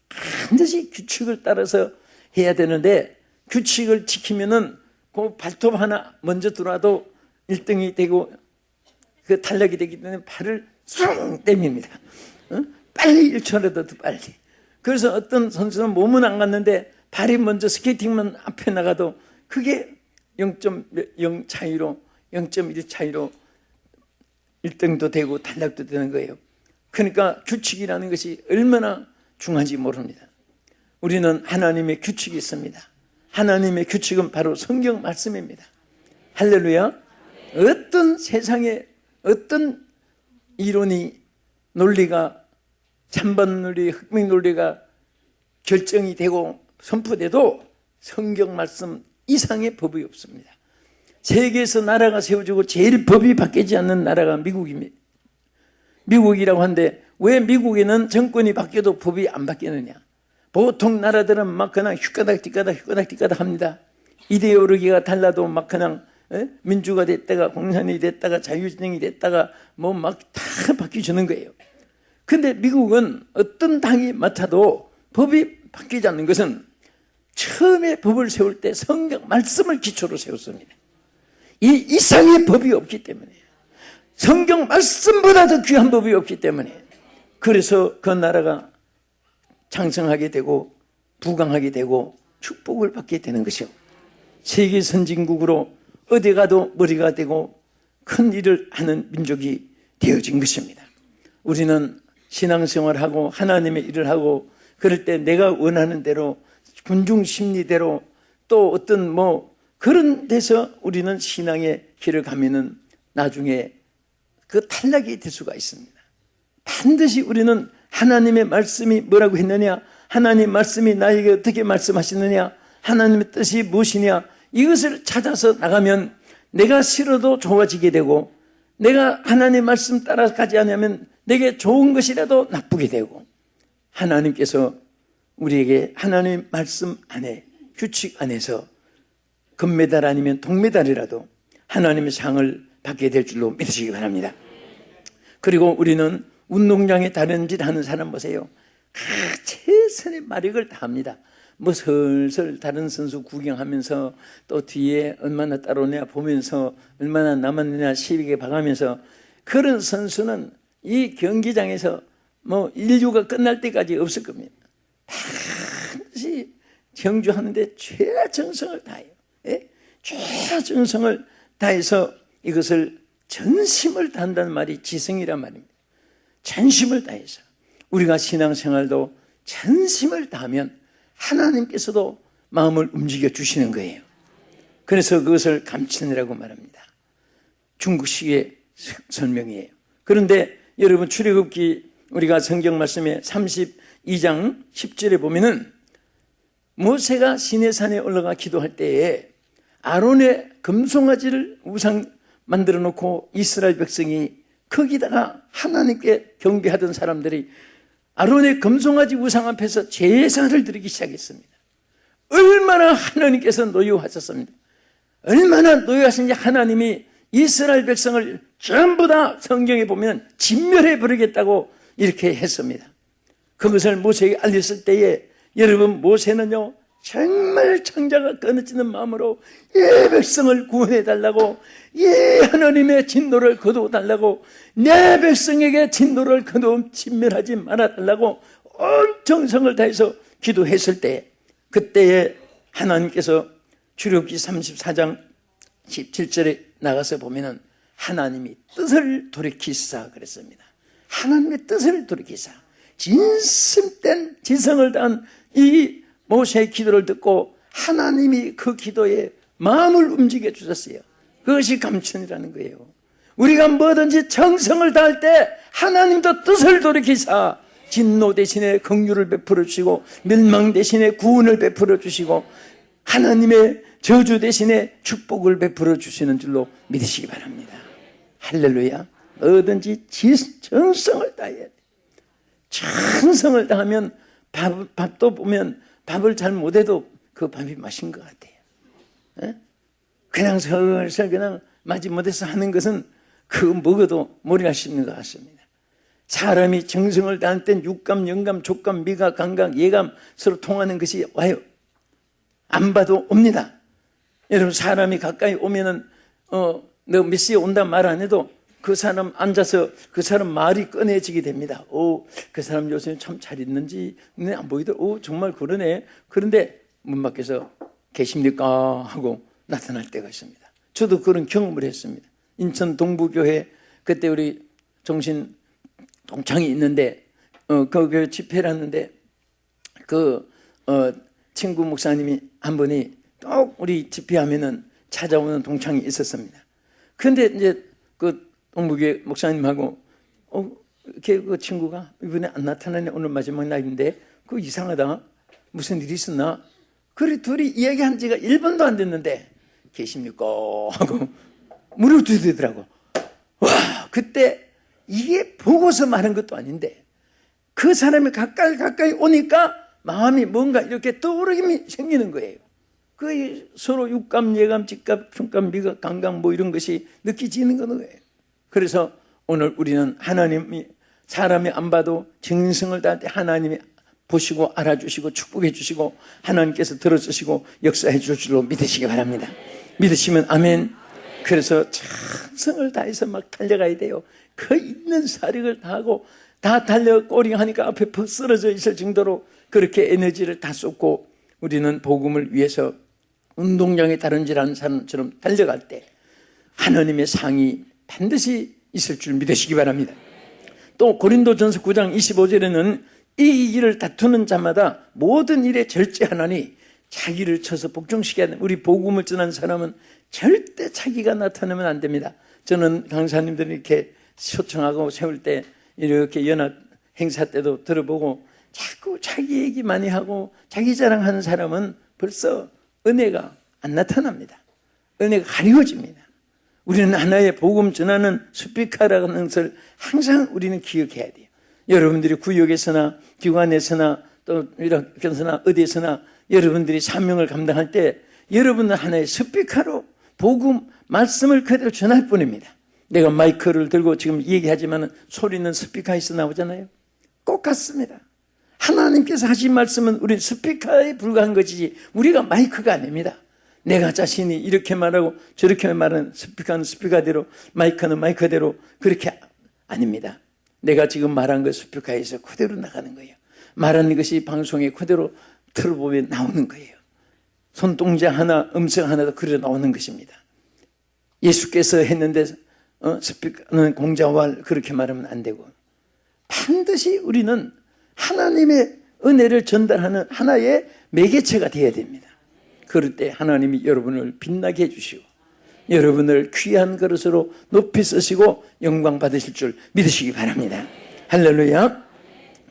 S4: 반드시 규칙을 따라서 해야 되는데 규칙을 지키면은 그 발톱 하나 먼저 들어와도 1등이 되고 그 탈락이 되기 때문에 발을 쑥 뗍니다. 빨리 1초라도 더 빨리. 그래서 어떤 선수는 몸은 안 갔는데 발이 먼저 스케이팅만 앞에 나가도 그게 0.0 차이로 0.1 차이로 1등도 되고 탈락도 되는 거예요. 그러니까 규칙이라는 것이 얼마나 중요한지 모릅니다. 우리는 하나님의 규칙이 있습니다. 하나님의 규칙은 바로 성경 말씀입니다. 할렐루야. 어떤 세상에 어떤 이론이 논리가 찬반 논리, 흑백 논리가 결정이 되고 선포돼도 성경 말씀 이상의 법이 없습니다. 세계에서 나라가 세워지고 제일 법이 바뀌지 않는 나라가 미국입니다. 미국이라고 하는데 왜 미국에는 정권이 바뀌어도 법이 안 바뀌느냐? 보통 나라들은 막 그냥 휘까닥 뒷가닥 합니다. 이데올로기가 달라도 막 그냥 민주가 됐다가 공산이 됐다가 자유진영이 됐다가 뭐 막 다 바뀌어주는 거예요. 근데 미국은 어떤 당이 맡아도 법이 바뀌지 않는 것은 처음에 법을 세울 때 성경 말씀을 기초로 세웠습니다. 이 이상의 법이 없기 때문에 성경 말씀보다 더 귀한 법이 없기 때문에 그래서 그 나라가 장성하게 되고 부강하게 되고 축복을 받게 되는 것이요. 세계 선진국으로 어디 가도 머리가 되고 큰 일을 하는 민족이 되어진 것입니다. 우리는 신앙생활하고 하나님의 일을 하고 그럴 때 내가 원하는 대로 군중 심리대로 또 어떤 그런 데서 우리는 신앙의 길을 가면은 나중에 그 탈락이 될 수가 있습니다. 반드시 우리는 하나님의 말씀이 뭐라고 했느냐, 하나님 말씀이 나에게 어떻게 말씀하시느냐, 하나님의 뜻이 무엇이냐, 이것을 찾아서 나가면 내가 싫어도 좋아지게 되고 내가 하나님 말씀 따라가지 않으면 내게 좋은 것이라도 나쁘게 되고 하나님께서 우리에게 하나님 말씀 안에 규칙 안에서 금메달 아니면 동메달이라도 하나님의 상을 받게 될 줄로 믿으시기 바랍니다. 그리고 우리는 운동장에 다른 짓 하는 사람 보세요. 최선의 마력을 다합니다. 뭐 슬슬 다른 선수 구경하면서 또 뒤에 얼마나 따라오냐 보면서 얼마나 남았느냐 시비게 봐가면서 그런 선수는 이 경기장에서 뭐 인류가 끝날 때까지 없을 겁니다. 반드시 경주하는데 최정성을 다해요. 예? 최정성을 다해서 이것을 전심을 다한다는 말이 지성이란 말입니다. 전심을 다해서 우리가 신앙생활도 전심을 다하면 하나님께서도 마음을 움직여 주시는 거예요. 그래서 그것을 감천이라고 말합니다. 중국식의 설명이에요. 그런데 여러분 출애굽기 우리가 성경 말씀에 32장 10절에 보면은 모세가 시내산에 올라가 기도할 때에 아론의 금송아지를 우상 만들어 놓고 이스라엘 백성이 거기다가 하나님께 경배하던 사람들이 아론의 금송아지 우상 앞에서 제사를 드리기 시작했습니다. 얼마나 하나님께서 노여하셨습니다. 얼마나 노여하신지 하나님이 이스라엘 백성을 전부 다 성경에 보면 진멸해 버리겠다고 이렇게 했습니다. 그것을 모세에게 알렸을 때에 여러분 모세는요 정말 창자가 끊어지는 마음으로 예 백성을 구원해 달라고 예 하나님의 진노를 거두어 달라고 내 백성에게 진노를 거두어 진멸하지 말아 달라고 온 정성을 다해서 기도했을 때 그때에 하나님께서 출애굽기 34장 17절에 나가서 보면은 하나님이 뜻을 돌이키사 그랬습니다. 하나님의 뜻을 돌이키사 진심된 지성을 다한 이 모세의 기도를 듣고 하나님이 그 기도에 마음을 움직여 주셨어요. 그것이 감천이라는 거예요. 우리가 뭐든지 정성을 다할 때 하나님도 뜻을 돌이키사 진노 대신에 긍휼을 베풀어 주시고 멸망 대신에 구원을 베풀어 주시고 하나님의 저주 대신에 축복을 베풀어 주시는 줄로 믿으시기 바랍니다. 할렐루야. 뭐든지 정성을 다해야 돼. 정성을 다하면 밥도 보면 밥을 잘 못해도 그 밥이 맛인 것 같아요. 에? 그냥 슬슬 그냥 마지 못해서 하는 것은 그 먹어도 머리가 씹는 것 같습니다. 사람이 정성을 다할 땐 육감, 영감, 촉감, 미각, 감각, 예감 서로 통하는 것이 와요. 안 봐도 옵니다. 여러분 사람이 가까이 오면은 너 몇 시에 온다 말 안 해도 그 사람 앉아서 그 사람 말이 꺼내지게 됩니다. 그 사람 요새 참 잘 있는지 눈에 안 보이더라도 정말 그러네. 그런데 문 밖에서 계십니까? 하고 나타날 때가 있습니다. 저도 그런 경험을 했습니다. 인천 동부교회 그때 우리 정신 동창이 있는데 그 교회 집회를 하는데 친구 목사님이 한 분이 꼭 우리 집회하면은 찾아오는 동창이 있었습니다. 그런데 이제 그 동부교회 목사님하고 이렇게 그 친구가 이번에 안 나타나네. 오늘 마지막 날인데 그 이상하다. 무슨 일이 있었나? 그래 둘이 이야기한 지가 1분도 안 됐는데 계십니까? 하고 문을 두드리더라고. 와 그때 이게 보고서 말한 것도 아닌데 그 사람이 가까이 오니까 마음이 뭔가 이렇게 떠오르기 생기는 거예요. 그 서로 육감, 예감, 직감, 촉감, 미각, 감각 뭐 이런 것이 느껴지는 거예요. 그래서 오늘 우리는 하나님이 사람이 안 봐도 정성을 다할 때 하나님이 보시고 알아주시고 축복해 주시고 하나님께서 들어주시고 역사해 줄 줄로 믿으시기 바랍니다. 믿으시면 아멘. 그래서 정성을 다해서 막 달려가야 돼요. 그 있는 사력을 다하고 다 달려 꼬링하니까 앞에 퍽 쓰러져 있을 정도로 그렇게 에너지를 다 쏟고 우리는 복음을 위해서 운동장에 다른질하는 사람처럼 달려갈 때 하나님의 상이 반드시 있을 줄 믿으시기 바랍니다. 또 고린도전서 9장 25절에는 이 일을 다투는 자마다 모든 일에 절제하나니 자기를 쳐서 복종시켜야 합니다. 우리 복음을 전하는 사람은 절대 자기가 나타나면 안 됩니다. 저는 강사님들이 이렇게 초청하고 세울 때 이렇게 연합 행사 때도 들어보고 자꾸 자기 얘기 많이 하고 자기 자랑하는 사람은 벌써 은혜가 안 나타납니다. 은혜가 가리워집니다. 우리는 하나의 복음 전하는 스피커라는 것을 항상 우리는 기억해야 돼요. 여러분들이 구역에서나 기관에서나 또 이렇게서나 어디에서나 여러분들이 사명을 감당할 때 여러분은 하나의 스피커로 복음 말씀을 그대로 전할 뿐입니다. 내가 마이크를 들고 지금 얘기하지만 소리는 스피커에서 나오잖아요. 꼭 같습니다. 하나님께서 하신 말씀은 우리 스피커에 불과한 것이지 우리가 마이크가 아닙니다. 내가 자신이 이렇게 말하고 저렇게 말하는 스피커는 스피커대로, 마이크는 마이크대로 그렇게 아닙니다. 내가 지금 말한 것 스피커에서 그대로 나가는 거예요. 말하는 것이 방송에 그대로 틀어보면 나오는 거예요. 손동작 하나, 음성 하나도 그려 나오는 것입니다. 예수께서 했는데 스피커는 공자왈 그렇게 말하면 안 되고, 반드시 우리는 하나님의 은혜를 전달하는 하나의 매개체가 되어야 됩니다. 그럴 때 하나님이 여러분을 빛나게 해주시고 여러분을 귀한 그릇으로 높이 쓰시고 영광 받으실 줄 믿으시기 바랍니다. 할렐루야.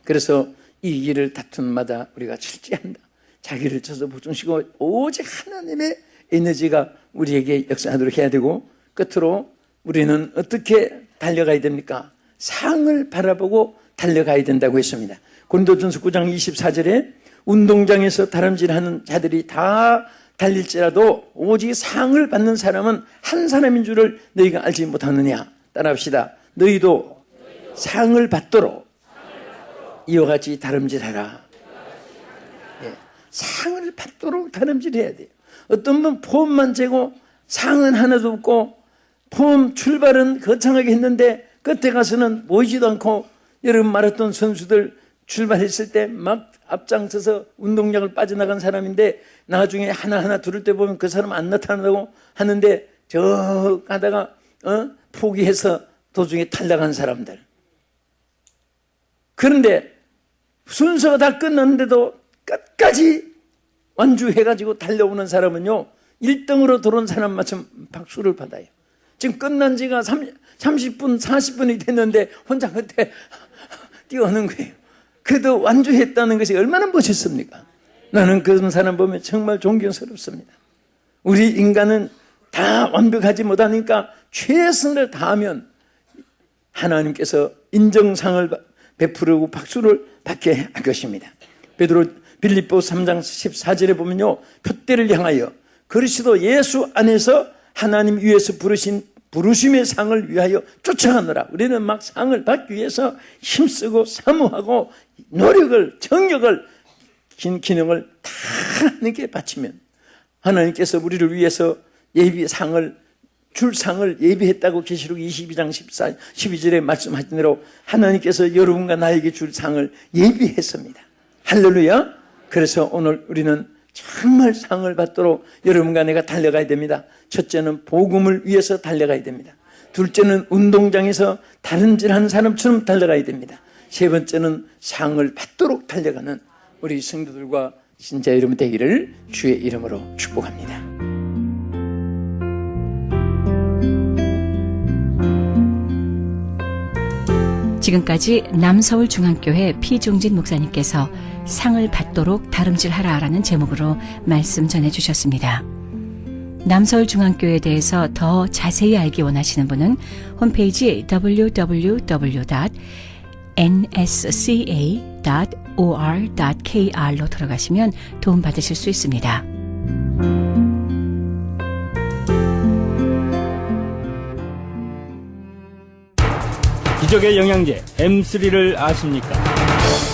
S4: 그래서 이 길을 다툼마다 우리가 철저한다. 자기를 쳐서 보충시고 오직 하나님의 에너지가 우리에게 역사하도록 해야 되고, 끝으로 우리는 어떻게 달려가야 됩니까? 상을 바라보고 달려가야 된다고 했습니다. 고린도전서 9장 24절에 운동장에서 다름질하는 자들이 다 달릴지라도 오직 상을 받는 사람은 한 사람인 줄을 너희가 알지 못하느냐. 따라합시다. 너희도 상을 받도록 이와 같이 다름질하라. 예, 상을 받도록 다름질해야 돼요. 어떤 분 폼만 재고 상은 하나도 없고 폼 출발은 거창하게 했는데 끝에 가서는 보이지도 않고, 여러분 마라톤 선수들 출발했을 때 막 앞장서서 운동량을 빠져나간 사람인데 나중에 하나하나 두를 때 보면 그 사람 안 나타난다고 하는데 저 가다가 포기해서 도중에 탈락한 사람들. 그런데 순서가 다 끝났는데도 끝까지 완주해가지고 달려오는 사람은요 1등으로 들어온 사람만큼 박수를 받아요. 지금 끝난 지가 30분 40분이 됐는데 혼자 그때 뛰어오는 거예요. 그래도 완주했다는 것이 얼마나 멋있습니까? 나는 그런 사람 보면 정말 존경스럽습니다. 우리 인간은 다 완벽하지 못하니까 최선을 다하면 하나님께서 인정상을 베푸르고 박수를 받게 할 것입니다. 빌립보 3장 14절에 보면요, 표대를 향하여 그리스도 예수 안에서 하나님 위에서 부르심의 상을 위하여 쫓아가느라. 우리는 막 상을 받기 위해서 힘쓰고 사모하고 노력을, 정력을, 기능을 다 하나님께 바치면 하나님께서 우리를 위해서 줄 상을 예비했다고 계시록 22장 12절에 말씀하신 대로 하나님께서 여러분과 나에게 줄 상을 예비했습니다. 할렐루야. 그래서 오늘 우리는 정말 상을 받도록 여러분과 내가 달려가야 됩니다. 첫째는 복음을 위해서 달려가야 됩니다. 둘째는 운동장에서 다름질하는 사람처럼 달려가야 됩니다. 세 번째는 상을 받도록 달려가는 우리 성도들과 진짜 여러분 되기를 주의 이름으로 축복합니다.
S2: 지금까지 남서울중앙교회 피종진 목사님께서 상을 받도록 다름질하라라는 제목으로 말씀 전해주셨습니다. 남서울중앙교회에 대해서 더 자세히 알기 원하시는 분은 홈페이지 www.nsca.or.kr로 들어가시면 도움받으실 수 있습니다.
S5: 기적의 영양제 M3를 아십니까?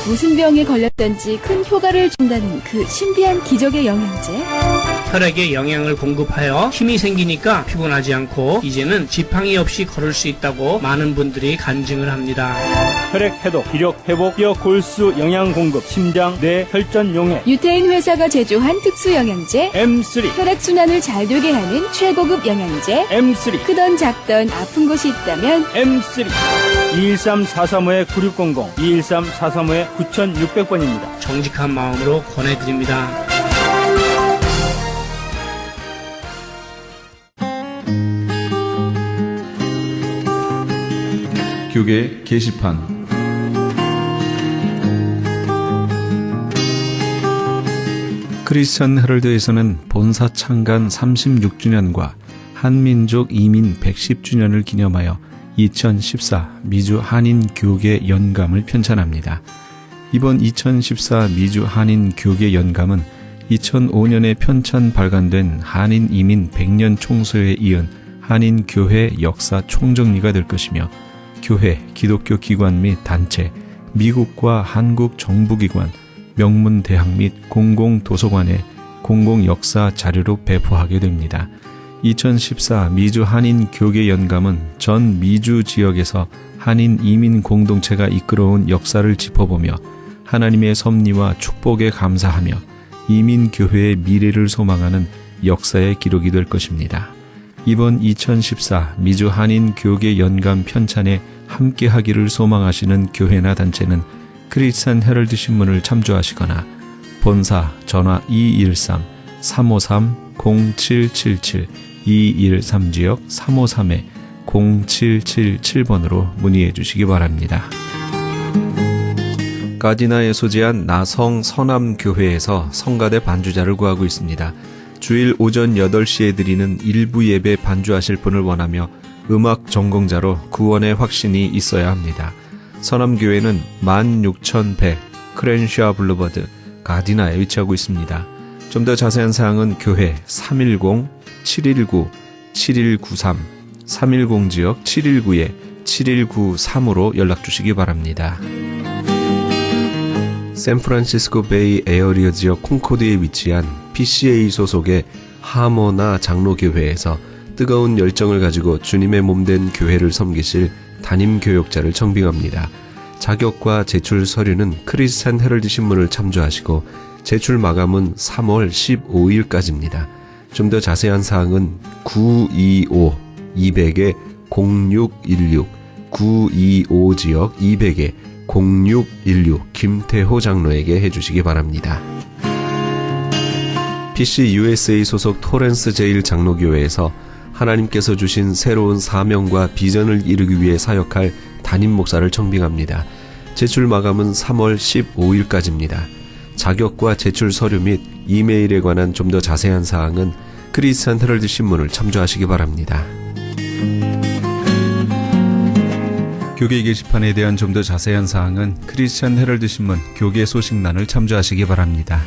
S6: 무슨 병에 걸렸던지 큰 효과를 준다는 그 신비한 기적의 영양제.
S7: 혈액에 영양을 공급하여 힘이 생기니까 피곤하지 않고 이제는 지팡이 없이 걸을 수 있다고 많은 분들이 간증을 합니다.
S5: 혈액 해독, 기력 회복, 뼈 골수 영양 공급, 심장, 뇌, 혈전 용해.
S6: 유태인 회사가 제조한 특수 영양제.
S5: M3.
S6: 혈액순환을 잘 되게 하는 최고급 영양제.
S5: M3.
S6: 크던 작던 아픈 곳이 있다면
S5: M3. 213-435-9600, 213-435-9600번입니다.
S7: 정직한 마음으로 권해드립니다.
S1: 교계 게시판. 크리스천 헤럴드에서는 본사 창간 36주년과 한민족 이민 110주년을 기념하여 2014 미주 한인 교계 연감을 편찬합니다. 이번 2014 미주 한인 교계 연감은 2005년에 편찬 발간된 한인 이민 100년 총소에 이은 한인 교회 역사 총정리가 될 것이며 교회, 기독교 기관 및 단체, 미국과 한국 정부기관, 명문대학 및 공공도서관에 공공역사 자료로 배포하게 됩니다. 2014 미주 한인 교계 연감은 전 미주 지역에서 한인 이민 공동체가 이끌어온 역사를 짚어보며 하나님의 섭리와 축복에 감사하며 이민 교회의 미래를 소망하는 역사의 기록이 될 것입니다. 이번 2014 미주 한인 교계 연감 편찬에 함께하기를 소망하시는 교회나 단체는 크리스찬 헤럴드 신문을 참조하시거나 본사 전화 213-353-0777 213지역 353-0777번으로 문의해 주시기 바랍니다. 가디나에 소재한 나성 서남교회에서 성가대 반주자를 구하고 있습니다. 주일 오전 8시에 드리는 일부 예배 반주하실 분을 원하며 음악 전공자로 구원의 확신이 있어야 합니다. 서남교회는 16100 크렌샤 블루버드 가디나에 위치하고 있습니다. 좀 더 자세한 사항은 교회 310-719-7193 310지역 719-7193으로 연락주시기 바랍니다. 샌프란시스코 베이 에어리어 지역 콩코드에 위치한 PCA 소속의 하모나 장로교회에서 뜨거운 열정을 가지고 주님의 몸된 교회를 섬기실 담임교역자를 청빙합니다. 자격과 제출 서류는 크리스찬 헤럴드 신문을 참조하시고 제출 마감은 3월 15일까지입니다. 좀 더 자세한 사항은 925-200-0616 925지역 200-0616 김태호 장로에게 해주시기 바랍니다. PC USA 소속 토렌스 제일 장로교회에서 하나님께서 주신 새로운 사명과 비전을 이루기 위해 사역할 담임 목사를 청빙합니다. 제출 마감은 3월 15일까지입니다. 자격과 제출 서류 및 이메일에 관한 좀 더 자세한 사항은 크리스찬 헤럴드 신문을 참조하시기 바랍니다. 교계 게시판에 대한 좀 더 자세한 사항은 크리스찬 헤럴드 신문 교계 소식란을 참조하시기 바랍니다.